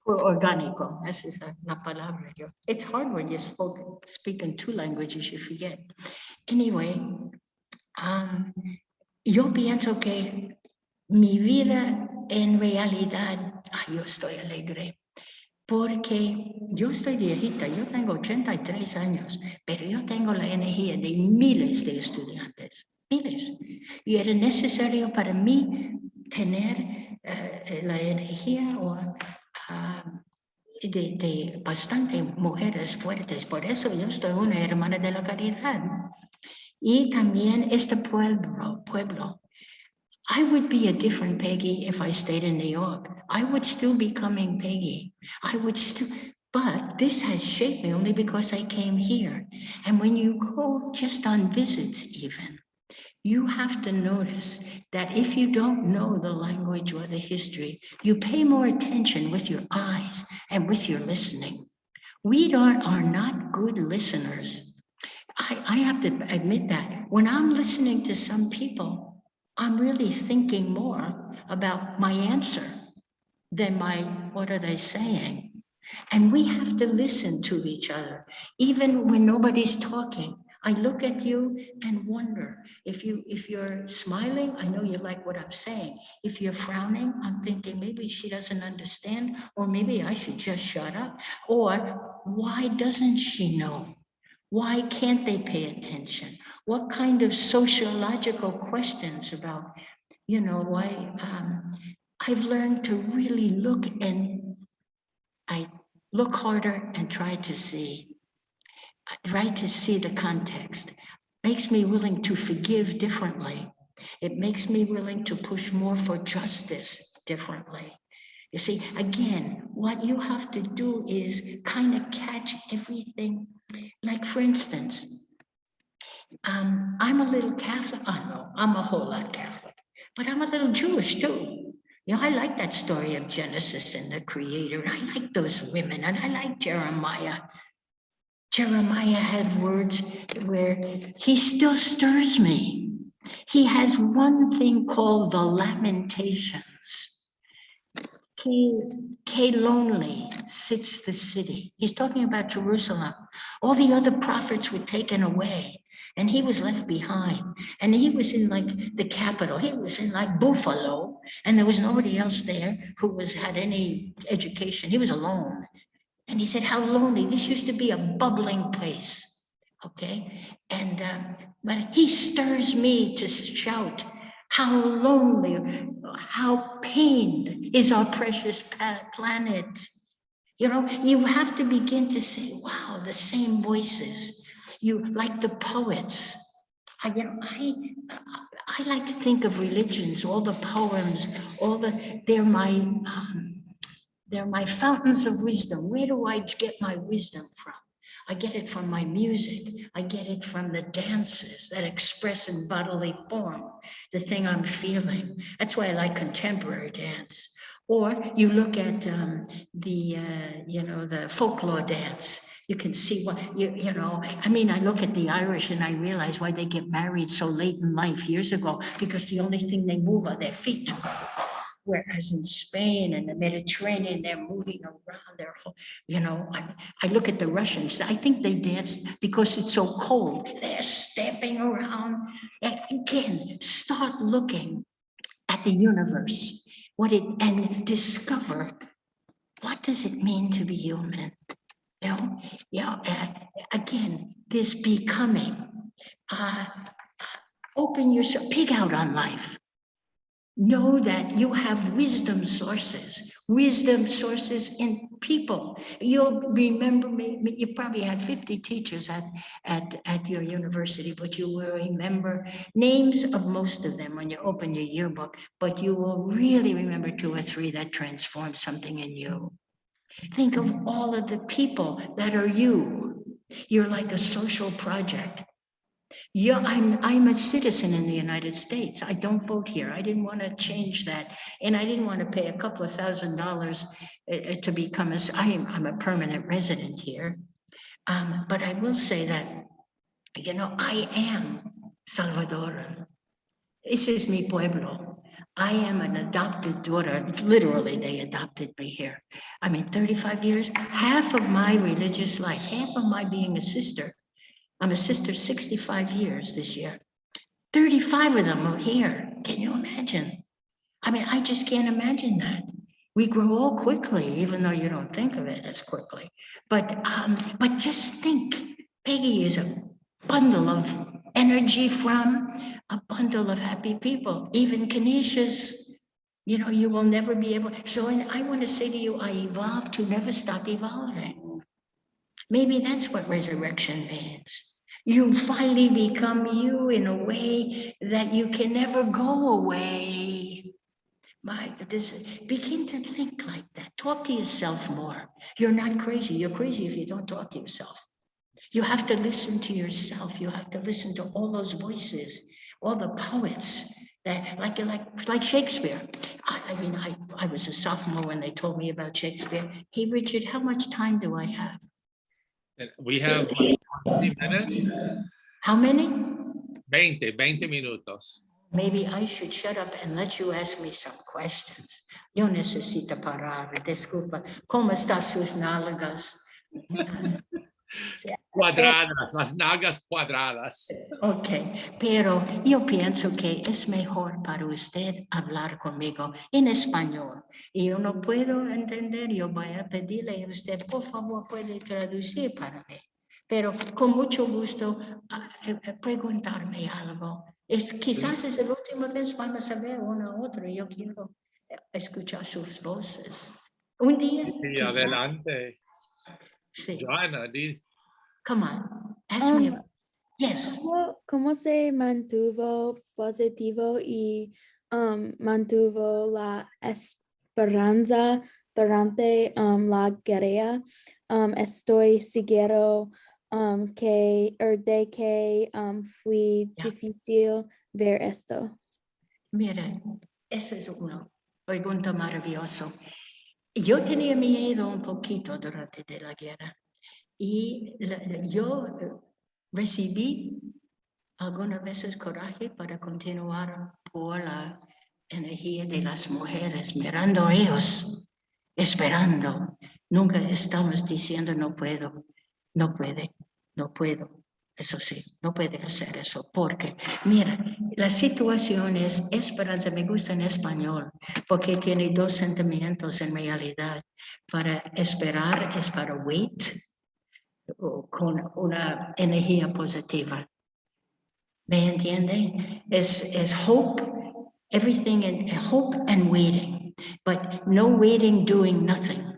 orgánico. Esa es la palabra. It's hard when you speak in 2 languages, you forget. Anyway, yo pienso que mi vida en realidad, yo estoy alegre, porque yo estoy viejita, yo tengo 83 años, pero yo tengo la energía de miles de estudiantes, miles. Y era necesario para mí tener la energía de bastante mujeres fuertes. Por eso yo soy una hermana de la caridad. Y también este pueblo. I would be a different Peggy if I stayed in New York. I would still be coming Peggy. But this has shaped me only because I came here. And when you go just on visits even, you have to notice that if you don't know the language or the history, you pay more attention with your eyes and with your listening. We are not good listeners. I have to admit that when I'm listening to some people, I'm really thinking more about my answer than what are they saying? And we have to listen to each other, even when nobody's talking. I look at you and wonder if you're smiling, I know you like what I'm saying. If you're frowning, I'm thinking maybe she doesn't understand, or maybe I should just shut up. Or why doesn't she know? Why can't they pay attention? What kind of sociological questions about, why I've learned to really look, and I look harder and try to see the context. Makes me willing to forgive differently. It makes me willing to push more for justice differently. You see, again, what you have to do is kind of catch everything. Like, for instance, I'm a little Catholic. Oh, no, I'm a whole lot Catholic, but I'm a little Jewish too. I like that story of Genesis and the Creator. And I like those women, and I like Jeremiah. Jeremiah had words where he still stirs me. He has one thing called the Lamentations. K lonely sits the city. He's talking about Jerusalem. All the other prophets were taken away, and he was left behind. And he was in like the capital. He was in like Buffalo, and there was nobody else there who had any education. He was alone. And he said, how lonely. This used to be a bubbling place. Okay. And, but he stirs me to shout, how lonely, how pained is our precious planet. You have to begin to say, wow, the same voices. You like the poets. I like to think of religions, all the poems, they're my fountains of wisdom. Where do I get my wisdom from? I get it from my music. I get it from the dances that express in bodily form the thing I'm feeling. That's why I like contemporary dance. Or you look at the folklore dance. You can see what, I look at the Irish and I realize why they get married so late in life years ago, because the only thing they move are their feet. Whereas in Spain and the Mediterranean, they're moving around. I look at the Russians. I think they dance because it's so cold. They're stamping around. And again, start looking at the universe, and discover what does it mean to be human. Again, this becoming. Open yourself. Pig out on life. Know that you have wisdom sources in people. You'll remember me, you probably had 50 teachers at your university, but you will remember names of most of them when you open your yearbook, but you will really remember 2 or 3 that transformed something in you. Think of all of the people that are you. You're like a social project. Yeah, I'm a citizen in the United States. I don't vote here. I didn't want to change that. And I didn't want to pay a couple of $1,000s to become I'm a permanent resident here. But I will say that, I am Salvadoran. This is mi pueblo. I am an adopted daughter. Literally, they adopted me here. 35 years, half of my religious life, half of my being a sister. I'm a sister 65 years this year. 35 of them are here. Can you imagine? I just can't imagine that. We grow old quickly, even though you don't think of it as quickly. But just think, Peggy is a bundle of energy from a bundle of happy people. Even Canisius, you will never be able. So I want to say to you, I evolved to never stop evolving. Maybe that's what resurrection means. You finally become you in a way that you can never go away. Begin to think like that. Talk to yourself more. You're not crazy. You're crazy if you don't talk to yourself. You have to listen to yourself. You have to listen to all those voices. all the poets that like Shakespeare. I was a sophomore when they told me about Shakespeare. Hey, Richard, how much time do I have? We have 20 minutes. How many? 20 minutos. Maybe I should shut up and let you ask me some questions. Yo necesito parar. Disculpa. ¿Cómo están sus nalgas? Cuadradas, las nalgas cuadradas. Ok, pero yo pienso que es mejor para usted hablar conmigo en español. Y yo no puedo entender, yo voy a pedirle a usted, por favor, puede traducir para mí. Pero con mucho gusto preguntarme algo. Quizás es la última vez vamos a ver uno a otro. Yo quiero escuchar sus voces. Un día. Sí, quizás, adelante. sí. Joana, Come on, ask me. Yes. ¿Cómo se mantuvo positivo y mantuvo la esperanza durante la guerra? Estoy seguro de que fue difícil ver esto. Mira, esa es una pregunta maravillosa. Yo tenía miedo un poquito durante la guerra y yo recibí algunas veces coraje para continuar por la energía de las mujeres, mirando a ellos, esperando. Nunca estamos diciendo no puedo, no puede, no puedo. Eso sí, no puede hacer eso, porque, mira, la situación es esperanza, me gusta en español, porque tiene dos sentimientos en realidad. Para esperar es para wait, con una energía positiva. ¿Me entiende? Es hope, everything in hope and waiting, but no waiting doing nothing.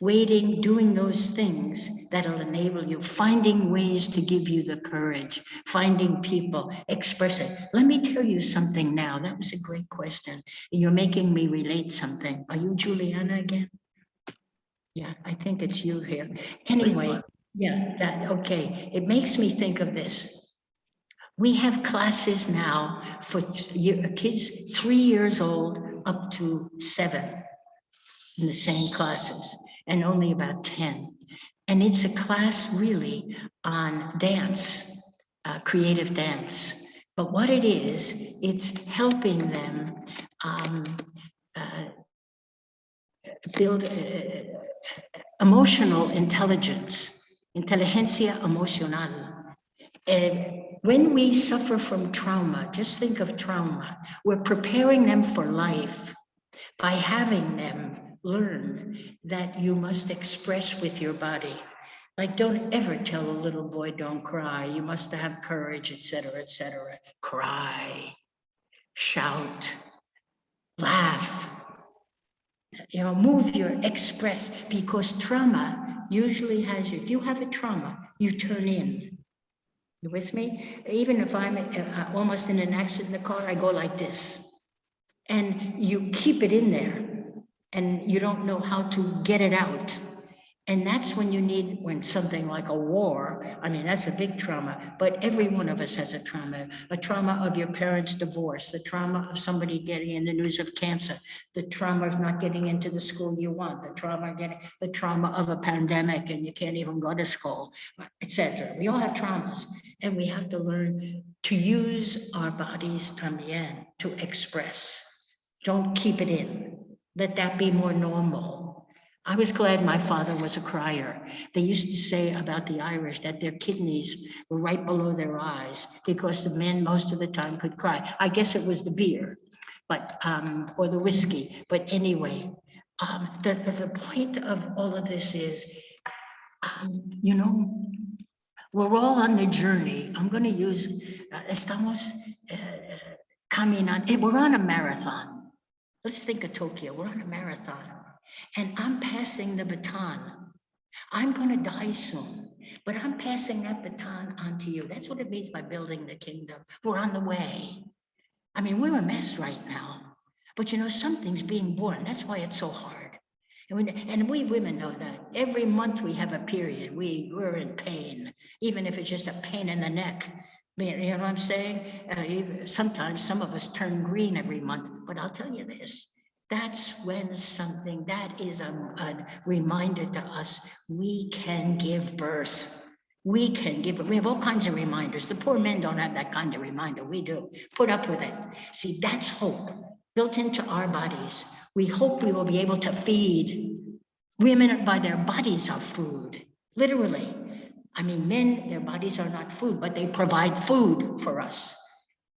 Waiting, doing those things that'll enable you, finding ways to give you the courage, finding people, express it. Let me tell you something now. That was a great question. You're making me relate something. Are you Juliana again? Yeah, I think it's you here. Anyway, yeah, okay. It makes me think of this. We have classes now for kids 3 years old up to 7 in the same classes, and only about 10. And it's a class really on dance, creative dance. But what it is, it's helping them build emotional intelligence, inteligencia emocional. When we suffer from trauma, just think of trauma, we're preparing them for life by having them learn that you must express with your body. Like, don't ever tell a little boy, don't cry. You must have courage, etc., etc. Cry, shout, laugh, move your express, because trauma usually has you. If you have a trauma, you turn in. You with me? Even if I'm almost in an accident in the car, I go like this. And you keep it in there and you don't know how to get it out. And that's when you need, when something like a war, I mean, that's a big trauma, but every one of us has a trauma of your parents' divorce, the trauma of somebody getting in the news of cancer, the trauma of not getting into the school you want, the trauma of a pandemic and you can't even go to school, etc. We all have traumas, and we have to learn to use our bodies también to express. Don't keep it in. Let that be more normal. I was glad my father was a crier. They used to say about the Irish that their kidneys were right below their eyes because the men most of the time could cry. I guess it was the beer, but or the whiskey. But anyway, the point of all of this is, we're all on the journey. I'm going to use, estamos caminando. We're on a marathon. Let's think of Tokyo. We're on a marathon. And I'm passing the baton. I'm going to die soon, but I'm passing that baton on to you. That's what it means by building the kingdom. We're on the way. I mean, we're a mess right now, but something's being born. That's why it's so hard. And we women know that. Every month we have a period. We're in pain, even if it's just a pain in the neck. You know what I'm saying? Sometimes some of us turn green every month, but I'll tell you this. That's when something, that is a reminder to us, we can give birth. We can give it. We have all kinds of reminders. The poor men don't have that kind of reminder. We do. Put up with it. See, that's hope built into our bodies. We hope we will be able to feed. Women by their bodies are food, literally. I mean, men, their bodies are not food, but they provide food for us.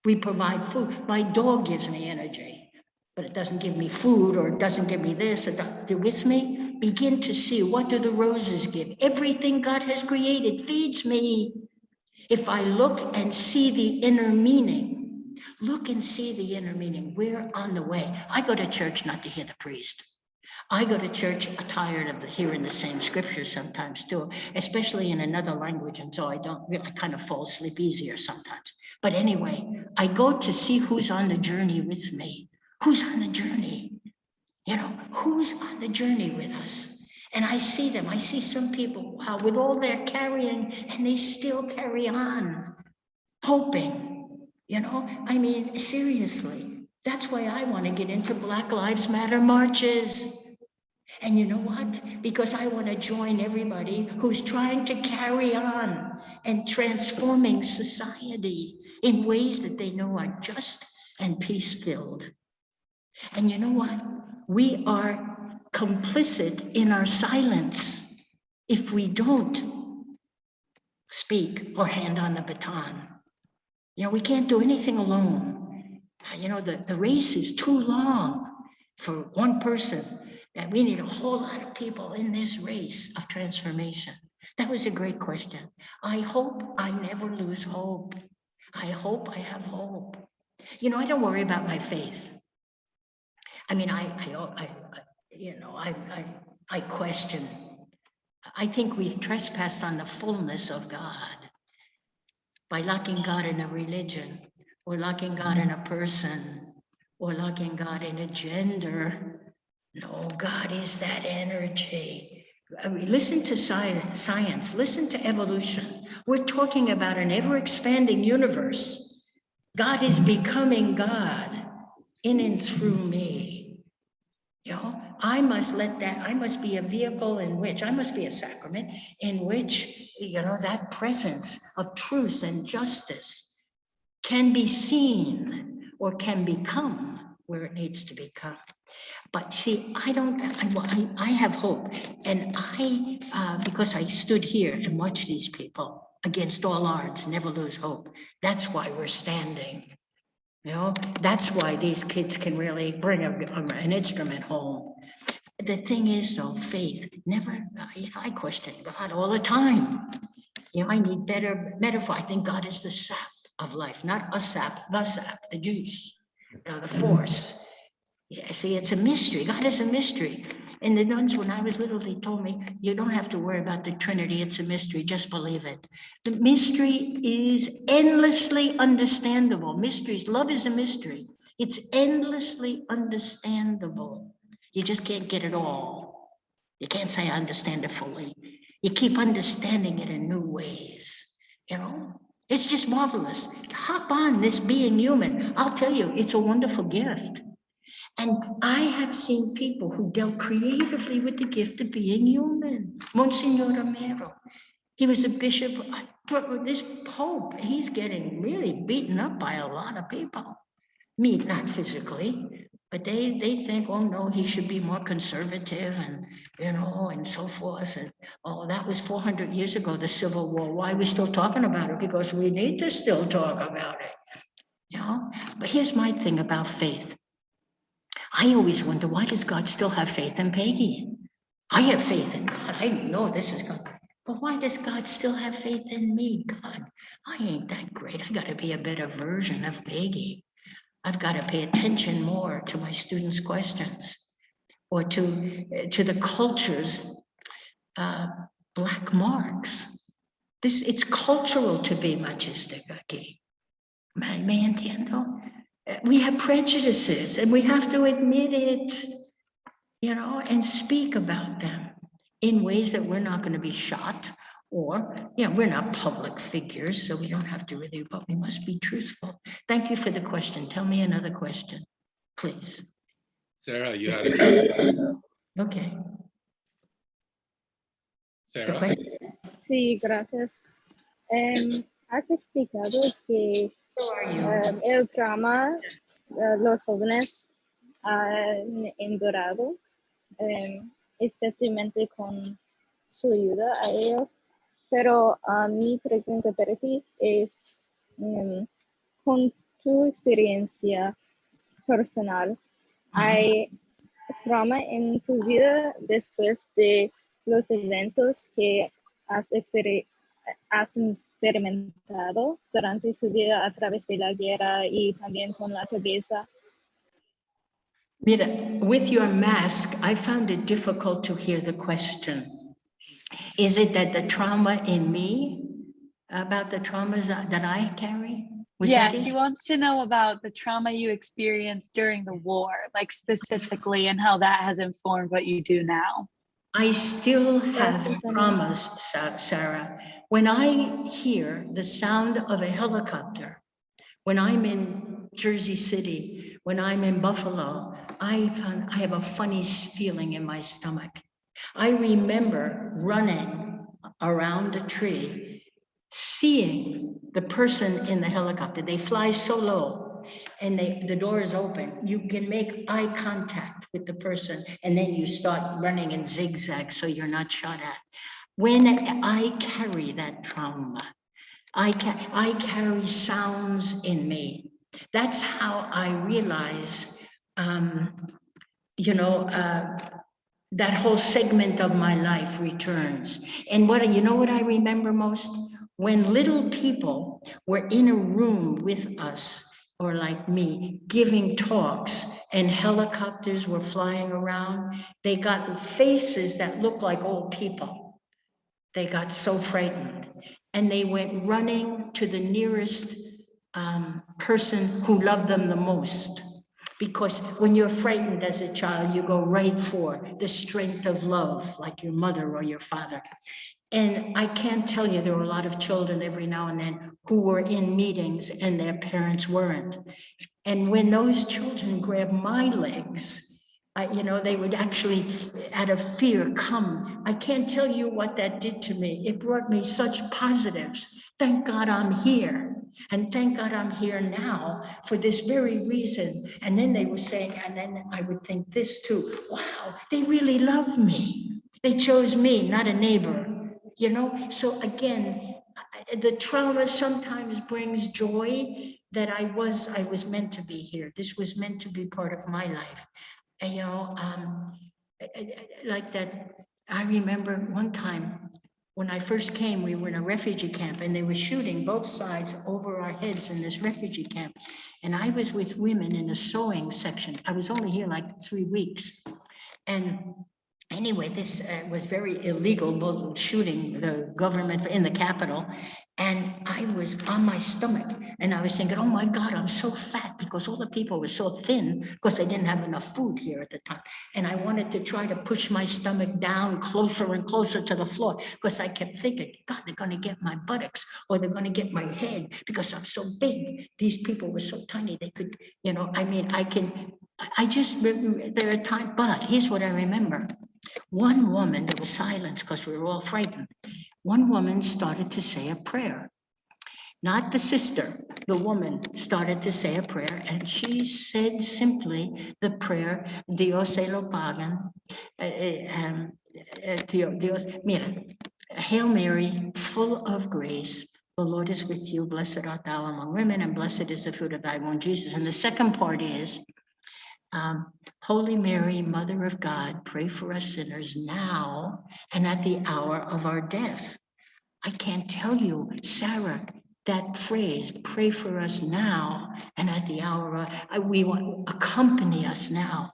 We provide food. My dog gives me energy, but it doesn't give me food, or it doesn't give me this. You with me? Begin to see, what do the roses give? Everything God has created feeds me. If I look and see the inner meaning, look and see the inner meaning. We're on the way. I go to church not to hear the priest. I go to church tired of hearing the same scriptures sometimes too, especially in another language, and so I kind of fall asleep easier sometimes. But anyway, I go to see who's on the journey with me. Who's on the journey? You know, who's on the journey with us? And I see them. I see some people, wow, with all their carrying, and they still carry on, hoping. You know, I mean, seriously, that's why I want to get into Black Lives Matter marches. And you know what? Because I want to join everybody who's trying to carry on and transforming society in ways that they know are just and peace-filled. And you know what? We are complicit in our silence if we don't speak or hand on the baton. You know, we can't do anything alone. You know, the race is too long for one person. And we need a whole lot of people in this race of transformation. That was a great question. I hope I never lose hope. I hope I have hope. You know, I don't worry about my faith. I mean, I question. I think we've trespassed on the fullness of God by locking God in a religion, or locking God in a person, or locking God in a gender. No, God is that energy. I mean, listen to science, listen to evolution. We're talking about an ever-expanding universe. God is becoming God in and through me. You know, I must be a vehicle in which, I must be a sacrament in which, you know, that presence of truth and justice can be seen or can become where it needs to become. But see, I have hope. And because I stood here and watched these people against all odds, never lose hope. That's why we're standing. You know, that's why these kids can really bring an instrument home. The thing is, though, faith, never, I question God all the time. You know, I need better metaphor. I think God is the sap of life, not a sap, the juice, the force. Yeah, see, it's a mystery. God is a mystery. And the nuns, when I was little, they told me, you don't have to worry about the Trinity. It's a mystery. Just believe it. The mystery is endlessly understandable. Mysteries, love is a mystery. It's endlessly understandable. You just can't get it all. You can't say I understand it fully. You keep understanding it in new ways, you know? It's just marvelous. Hop on this being human. I'll tell you, it's a wonderful gift. And I have seen people who dealt creatively with the gift of being human. Monsignor Romero, he was a bishop. This Pope, he's getting really beaten up by a lot of people. Me, not physically, but they think, oh no, he should be more conservative and, you know, and so forth. And oh, that was 400 years ago, the Civil War. Why are we still talking about it? Because we need to still talk about it, you know? But here's my thing about faith. I always wonder, why does God still have faith in Peggy? I have faith in God. I know this is God. But why does God still have faith in me? God, I ain't that great. I got to be a better version of Peggy. I've got to pay attention more to my students' questions, or to the culture's black marks. It's cultural to be machistic aquí. Me entiendo? We have prejudices, and we have to admit it, you know, and speak about them in ways that we're not going to be shot Or, yeah, we're not public figures, so we don't have to really, but we must be truthful. Thank you for the question. Tell me another question, please. Sarah, you had a question. Okay. The Sarah. question. Sí, gracias. Has explicado que Who are you? el trauma los jóvenes han endurado, especialmente con su ayuda a ellos. Pero mi pregunta para ti es, con tu experiencia personal, ¿hay trauma en tu vida después de los eventos que has experimentado durante su vida a través de la guerra y también con la cabeza? Mira, with your mask, I found it difficult to hear the question. Is it that the trauma in me, about the traumas that I carry? Yeah, that she it? wants to know about the trauma you experienced during the war, like specifically, and how that has informed what you do now. I still have Gracias, Ana. traumas, Sarah. When I hear the sound of a helicopter, when I'm in Jersey City, when I'm in Buffalo, I have a funny feeling in my stomach. I remember running around a tree, seeing the person in the helicopter. They fly so low and the door is open. You can make eye contact with the person and then you start running in zigzag so you're not shot at. When I carry that trauma, I carry sounds in me. That's how I realize, that whole segment of my life returns. And you know what I remember most? When little people were in a room with us, or like me, giving talks, and helicopters were flying around, they got faces that looked like old people. They got so frightened. And they went running to the nearest person who loved them the most. Because when you're frightened as a child, you go right for the strength of love, like your mother or your father. And I can't tell you, there were a lot of children every now and then who were in meetings and their parents weren't. And when those children grabbed my legs, they would actually, out of fear, come. I can't tell you what that did to me. It brought me such positives. Thank God I'm here. And thank God I'm here now for this very reason. And then they were saying, and then I would think this too, wow, they really love me. They chose me, not a neighbor, So again, the trauma sometimes brings joy that I was meant to be here. This was meant to be part of my life. And, like that, I remember one time when I first came, we were in a refugee camp and they were shooting both sides over our heads in this refugee camp. And I was with women in the sewing section. I was only here like 3 weeks. And anyway, this was very illegal, shooting the government in the Capitol. And I was on my stomach and I was thinking, oh my God, I'm so fat, because all the people were so thin because they didn't have enough food here at the time. And I wanted to try to push my stomach down closer and closer to the floor because I kept thinking, God, they're going to get my buttocks or they're going to get my head because I'm so big. These people were so tiny. They could, I just remember there are times, but here's what I remember. One woman, there was silence because we were all frightened. One woman started to say a prayer. Not the sister, the woman started to say a prayer, and she said simply the prayer, Dios se lo pagan, Dios, mira, Hail Mary, full of grace, the Lord is with you, blessed art thou among women, and blessed is the fruit of thy womb, Jesus. And the second part is, Holy Mary, Mother of God, pray for us sinners now and at the hour of our death. I can't tell you, Sarah, that phrase, pray for us now and at the hour we want, accompany us now.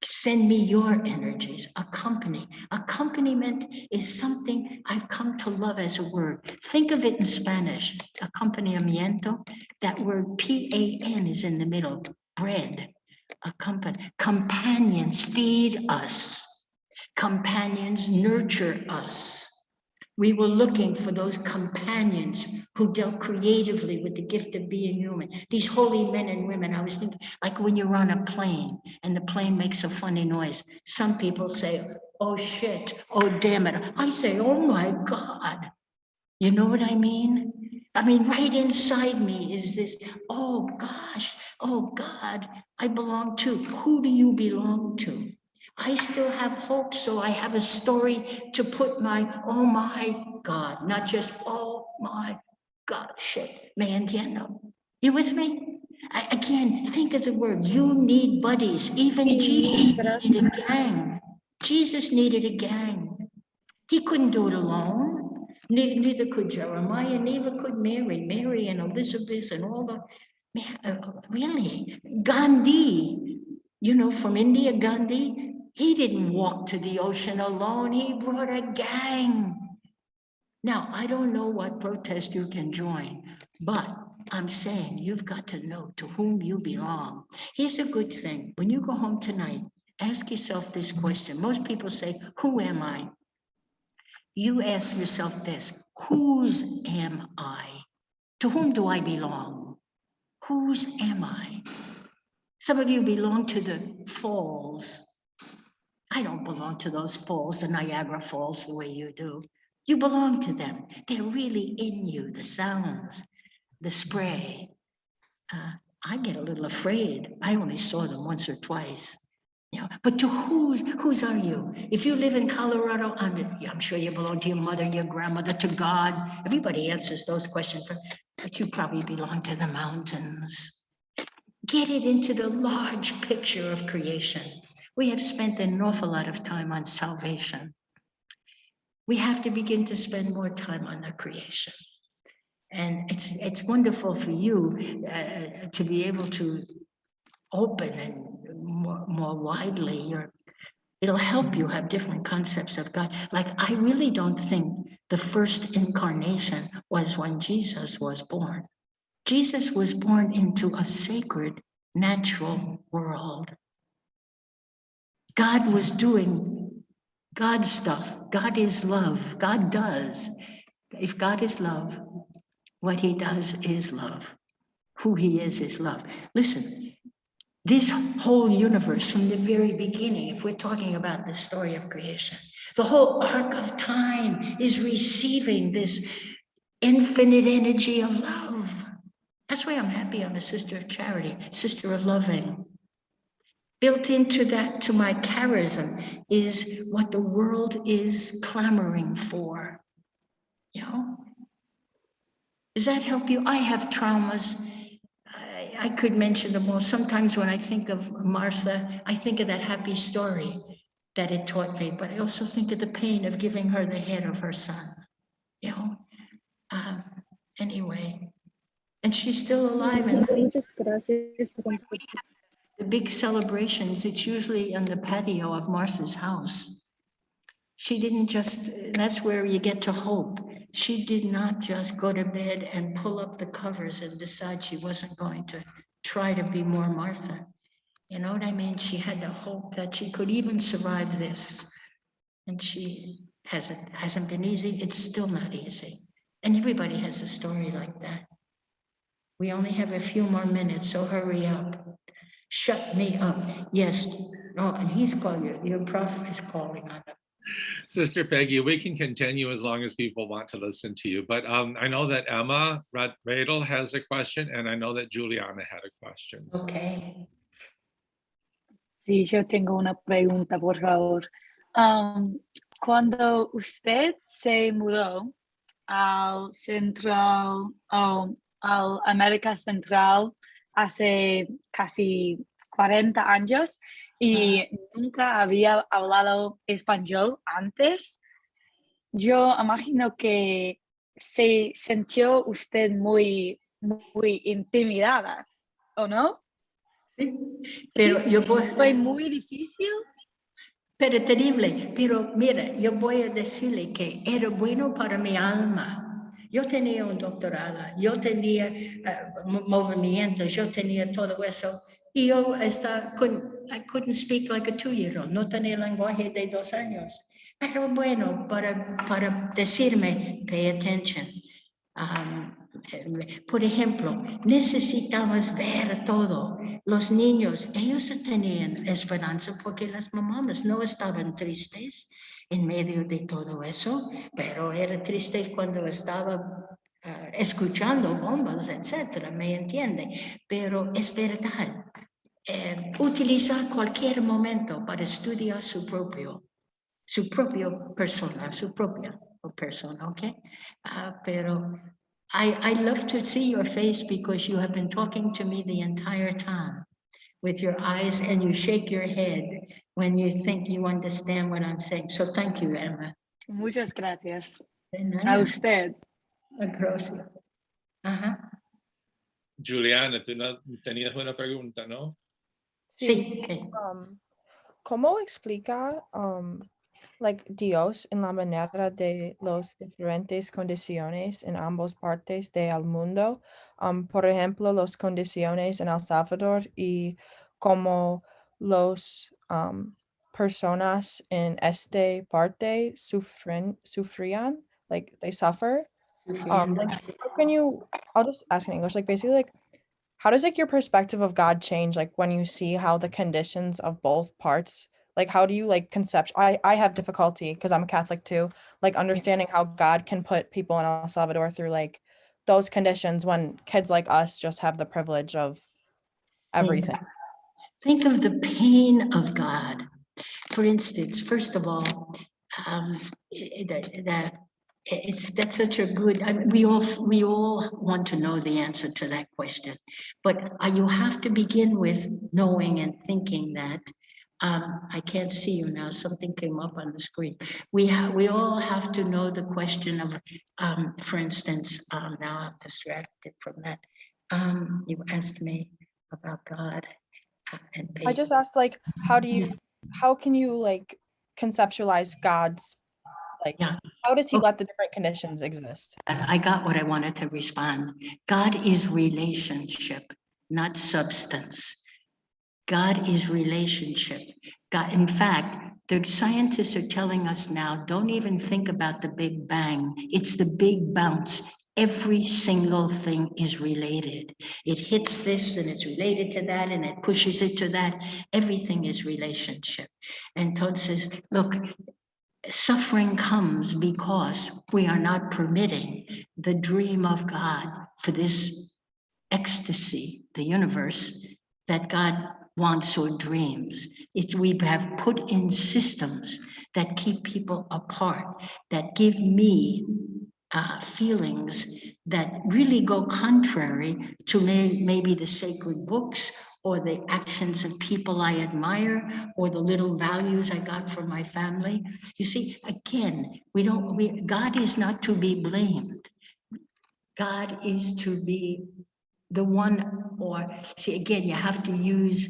Send me your energies, accompany. Accompaniment is something I've come to love as a word. Think of it in Spanish, acompañamiento. That word P-A-N is in the middle, bread. Companions feed us. Companions nurture us. We were looking for those companions who dealt creatively with the gift of being human. These holy men and women, I was thinking, like when you're on a plane and the plane makes a funny noise. Some people say, oh shit, oh damn it. I say, oh my God. You know what I mean? I mean, right inside me is this, oh gosh, oh God, I belong to. Who do you belong to? I still have hope, so I have a story to put my, oh my God, not just, oh my God, shit, me entiendo. You with me? Again, think of the word, you need buddies. Even Jesus needed a gang. Jesus needed a gang. He couldn't do it alone. Neither could Jeremiah, neither could Mary. Mary and Elizabeth and all the, really, Gandhi, you know, from India, Gandhi, he didn't walk to the ocean alone. He brought a gang. Now, I don't know what protest you can join, but I'm saying you've got to know to whom you belong. Here's a good thing. When you go home tonight, ask yourself this question. Most people say, who am I? You ask yourself this, whose am I? To whom do I belong? Whose am I? Some of you belong to the falls. I don't belong to those falls, the Niagara Falls, the way you do. You belong to them. They're really in you, the sounds, the spray. I get a little afraid. I only saw them once or twice. You know, but to whose are you? If you live in Colorado, I'm sure you belong to your mother, your grandmother, to God. Everybody answers those questions, but you probably belong to the mountains. Get it into the large picture of creation. We have spent an awful lot of time on salvation. We have to begin to spend more time on the creation. And it's wonderful for you to be able to open and more widely. It'll help you have different concepts of God. Like, I really don't think the first incarnation was when Jesus was born. Jesus was born into a sacred, natural world. God was doing God's stuff. God is love. God does. If God is love, what he does is love. Who he is love. Listen, this whole universe from the very beginning, if we're talking about the story of creation, the whole arc of time is receiving this infinite energy of love. That's why I'm happy I'm a sister of charity, sister of loving. Built into that, to my charism, is what the world is clamoring for. You know? Does that help you? I have traumas. I could mention them all. Sometimes when I think of Martha, I think of that happy story that it taught me, but I also think of the pain of giving her the head of her son, you know? Anyway, and she's still alive. And Muchas gracias por compartir. the big celebrations, it's usually on the patio of Martha's house. She didn't just, that's where you get to hope. She did not just go to bed and pull up the covers and decide she wasn't going to try to be more Martha. You know what I mean? She had the hope that she could even survive this. And she hasn't been easy. It's still not easy. And everybody has a story like that. We only have a few more minutes, so hurry up. Shut me up. Yes. Oh, and he's calling you. Your prophet is calling on them. Sister Peggy, we can continue as long as people want to listen to you. But I know that Emma Radel has a question, and I know that Juliana had a question. So. Okay. Sí, yo tengo una pregunta, por favor. Cuando usted se mudó al Central, al América Central hace casi 40 años y nunca había hablado español antes, yo imagino que se sintió usted muy intimidada, ¿o no? Sí, pero yo voy... Fue muy difícil. Pero terrible, pero mira, yo voy a decirle que era bueno para mi alma. Yo tenía un doctorado, yo tenía movimientos, yo tenía todo eso. Y yo I couldn't speak like a 2-year-old, no tenía lenguaje de 2 años. Pero bueno, para decirme, pay attention. Por ejemplo, necesitamos ver todo. Los niños, ellos tenían esperanza porque las mamás no estaban tristes en medio de todo eso, pero era triste cuando estaba escuchando bombas, etcétera, ¿me entiende? Pero es verdad, utilizar cualquier momento para estudiar su propia persona, okay? Pero I love to see your face because you have been talking to me the entire time with your eyes and you shake your head when you think you understand what I'm saying. So thank you, Emma. Muchas gracias. De A nada. usted. Gracias. Ajá. Juliana, tú no, tenías una pregunta, ¿no? Sí. ¿Cómo explica like Dios en la manera de las diferentes condiciones en ambas partes del mundo? Por ejemplo, las condiciones en El Salvador y cómo los personas en esta parte sufrían, like they suffer. Like how can you, I'll just ask in English, like basically like how does like your perspective of God change like when you see how the conditions of both parts, like how do you like I have difficulty because I'm a Catholic too, like understanding how God can put people in El Salvador through like those conditions when kids like us just have the privilege of everything. Think of the pain of God. For instance, first of all, that's such a good. We all want to know the answer to that question, but you have to begin with knowing and thinking that. I can't see you now. Something came up on the screen. We all have to know the question of, for instance, now I'm distracted from that. You asked me about God. And I just asked like how can you like conceptualize God's like Yeah. how does he Okay. let the different conditions exist? I got what I wanted to respond. God is relationship, not substance. God is relationship. God, in fact, the scientists are telling us now, don't even think about the Big Bang. It's the big bounce. Every single thing is related. It hits this and it's related to that and it pushes it to that. Everything is relationship. Entonces, look, suffering comes because we are not permitting the dream of God for this ecstasy, the universe, that God wants or dreams. We have put in systems that keep people apart, that give me feelings that really go contrary to maybe the sacred books or the actions of people I admire or the little values I got from my family. You see, again, God is not to be blamed. God is to be the one, or see, again, you have to use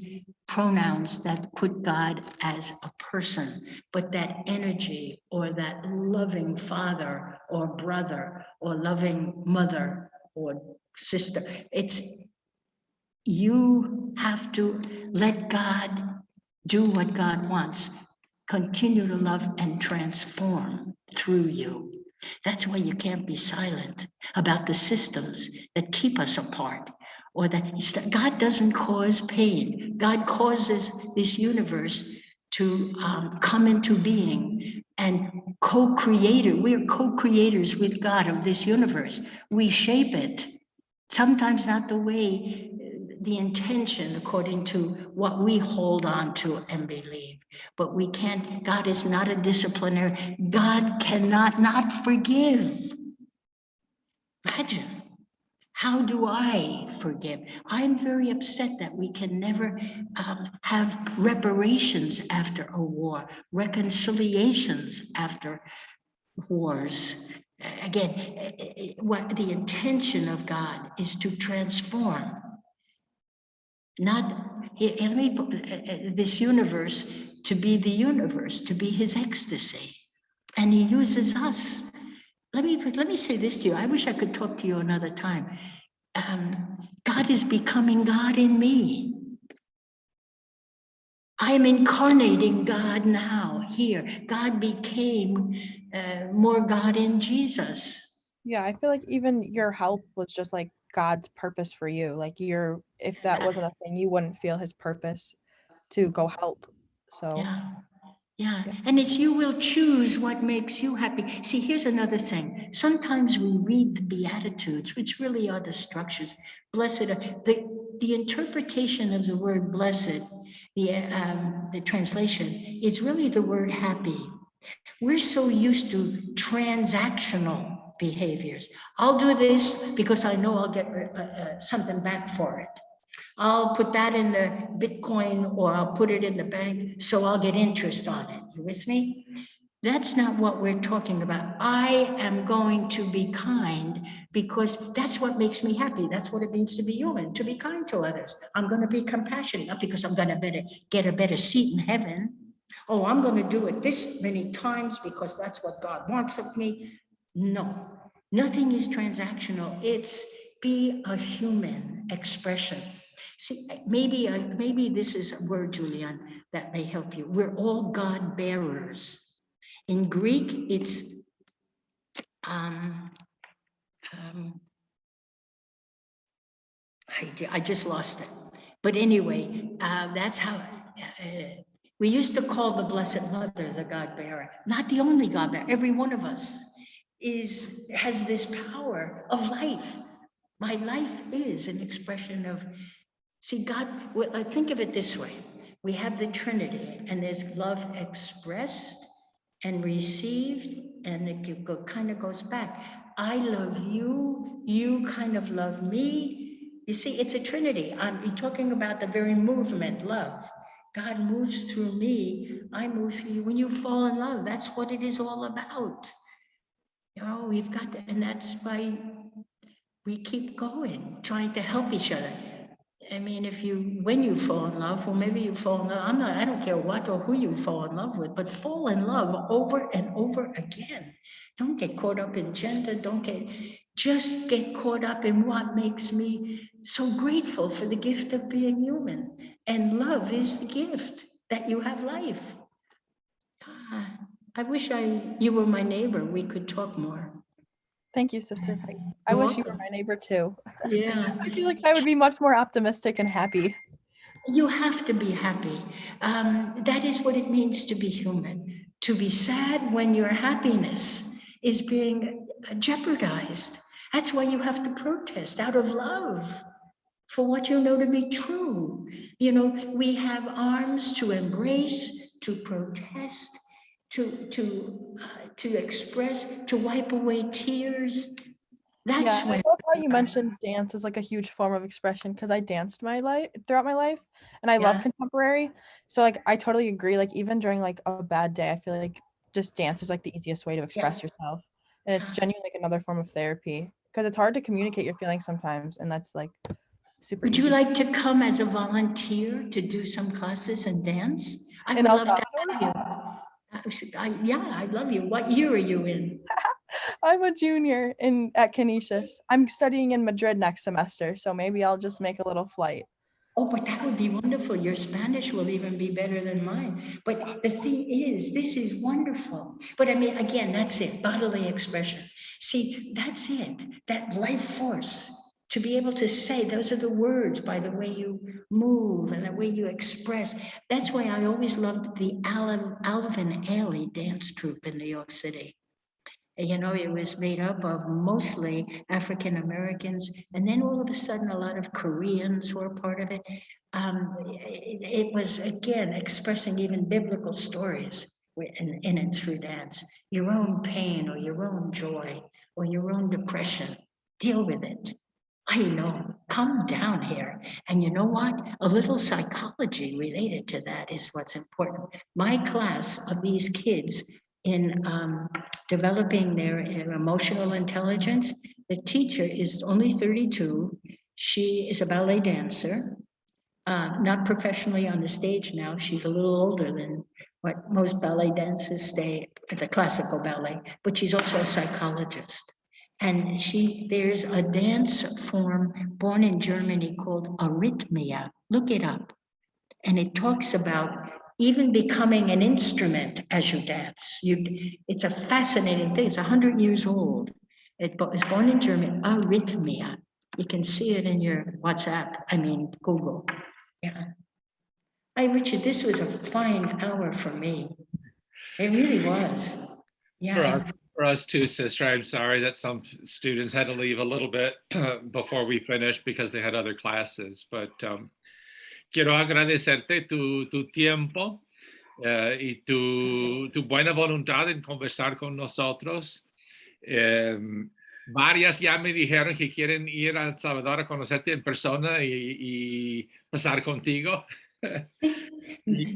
pronouns that put God as a person, but that energy or that loving father or brother or loving mother or sister, you have to let God do what God wants, continue to love and transform through you. That's why you can't be silent about the systems that keep us apart, or that God doesn't cause pain. God causes this universe to come into being and co-creator. We're co-creators with God of this universe. We shape it. Sometimes not the way, the intention according to what we hold on to and believe. But we can't, God is not a disciplinary. God cannot not forgive. Imagine, how do I forgive? I'm very upset that we can never have reparations after a war, reconciliations after wars. Again, what the intention of God is to transform, not this universe to be the universe, to be his ecstasy. And he uses us. Let me say this to you. I wish I could talk to you another time. God is becoming God in me. I am incarnating God now, here. God became more God in Jesus. Yeah, I feel like even your help was just like God's purpose for you. Like if that wasn't a thing, you wouldn't feel his purpose to go help. So Yeah. Yeah. And it's you will choose what makes you happy. See, here's another thing. Sometimes we read the Beatitudes, which really are the structures. Blessed are the interpretation of the word blessed, the translation, it's really the word happy. We're so used to transactional behaviors. I'll do this because I know I'll get something back for it. I'll put that in the Bitcoin or I'll put it in the bank so I'll get interest on it. You with me? That's not what we're talking about. I am going to be kind because that's what makes me happy. That's what it means to be human, to be kind to others. I'm going to be compassionate, not because I'm going to get a better seat in heaven. Oh, I'm going to do it this many times because that's what God wants of me. No, nothing is transactional. It's be a human expression. See, maybe this is a word, Julian, that may help you. We're all God bearers. In Greek, it's I just lost it. But anyway, that's how we used to call the Blessed Mother the God bearer. Not the only God bearer. Every one of us has this power of life. My life is an expression of. See, God, I think of it this way. We have the Trinity, and there's love expressed and received, and it kind of goes back. I love you, you kind of love me. You see, it's a Trinity. I'm talking about the very movement, love. God moves through me, I move through you. When you fall in love, that's what it is all about. You know, we've got to, and that's why we keep going, trying to help each other. I mean, when you fall in love, or maybe you fall in love, I don't care what or who you fall in love with, but fall in love over and over again. Don't get caught up in gender. Just get caught up in what makes me so grateful for the gift of being human. And love is the gift that you have life. I wish you were my neighbor. We could talk more. Thank you, Sister Peggy. I You're wish you were welcome. my neighbor too. Yeah. I feel like I would be much more optimistic and happy. You have to be happy. That is what it means to be human. To be sad when your happiness is being jeopardized. That's why you have to protest out of love for what you know to be true. You know, we have arms to embrace, to protest, to express, to wipe away tears. That's I when. love how you mentioned dance as like a huge form of expression because I danced throughout my life and I love Yeah. contemporary. So like I totally agree. Like even during like a bad day, I feel like just dance is like the easiest way to express yourself. And it's genuinely like another form of therapy because it's hard to communicate your feelings sometimes. And that's like super Would easy. you like to come as a volunteer to do some classes and dance? I In would El love to Salvador? have you. I'd love you. What year are you in? I'm a junior at Canisius. I'm studying in Madrid next semester, so maybe I'll just make a little flight. Oh, but that would be wonderful. Your Spanish will even be better than mine. But the thing is, this is wonderful. But I mean, again, that's it, bodily expression. See, that's it, that life force to be able to say, those are the words by the way you move and the way you express. That's why I always loved the Alvin Ailey dance troupe in New York City. You know, it was made up of mostly African Americans, and then all of a sudden, a lot of Koreans were part of it. It was again expressing even biblical stories in and through dance. Your own pain, or your own joy, or your own depression. Deal with it. I know. Come down here, and you know what? A little psychology related to that is what's important. My class of these kids in developing their emotional intelligence. The teacher is only 32. She is a ballet dancer, not professionally on the stage now. She's a little older than what most ballet dancers stay at the classical ballet, but she's also a psychologist. And there's a dance form born in Germany called arrhythmia. Look it up. And it talks about even becoming an instrument as you dance. It's a fascinating thing. It's 100 years old. It was born in Germany, arrhythmia. You can see it in your Google. Yeah. Hi, Richard, this was a fine hour for me. It really was. Yeah. For us too, sister. I'm sorry that some students had to leave a little bit before we finished because they had other classes, but quiero agradecerte tu tiempo y tu buena voluntad en conversar con nosotros. Varias ya me dijeron que quieren ir a El Salvador a conocerte en persona y pasar contigo.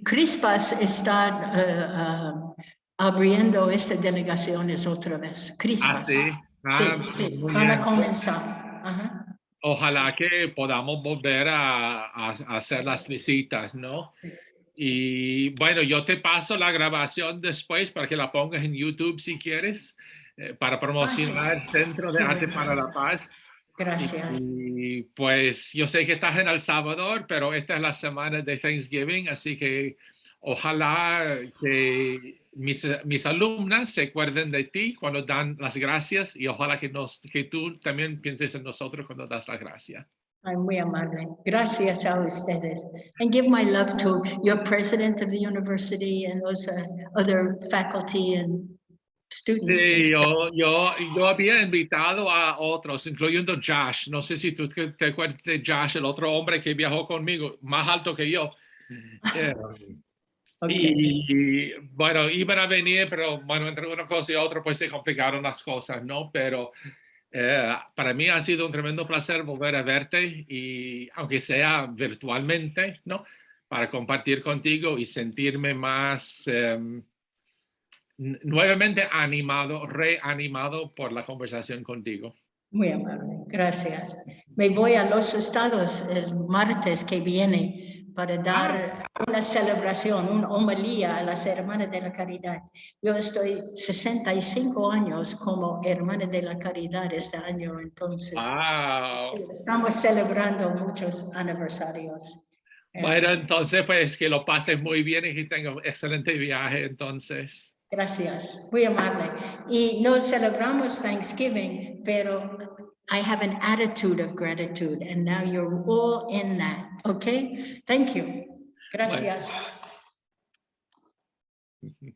Crispas está abriendo estas delegaciones otra vez. Crispas. Sí, van a comenzar. Ajá. Ojalá que podamos volver a hacer las visitas, ¿no? Y bueno, yo te paso la grabación después para que la pongas en YouTube si quieres, para promocionar el Centro de Arte para la Paz. Gracias. Y pues yo sé que estás en El Salvador, pero esta es la semana de Thanksgiving, así que ojalá que mis alumnas se acuerden de ti cuando dan las gracias y ojalá que tú también pienses en nosotros cuando das las gracias. Ay, muy amable. Gracias a ustedes. And give my love to your president of the university and those other faculty and students. Sí, yo había invitado a otros, incluyendo Josh. No sé si tú te acuerdas de Josh, el otro hombre que viajó conmigo, más alto que yo. Okay. Y bueno, iban a venir, pero bueno, entre una cosa y otra pues se complicaron las cosas, ¿no? Pero para mí ha sido un tremendo placer volver a verte y aunque sea virtualmente, ¿no? Para compartir contigo y sentirme más nuevamente reanimado por la conversación contigo. Muy amable, gracias. Me voy a los Estados el martes que viene para dar una celebración, una homilía a las Hermanas de la Caridad. Yo estoy 65 años como Hermana de la Caridad este año, entonces estamos celebrando muchos aniversarios. Bueno, entonces pues que lo pases muy bien y que tengas un excelente viaje entonces. Gracias, muy amable. Y no celebramos Thanksgiving, pero I have an attitude of gratitude, and now you're all in that, okay? Thank you. Gracias. Bueno.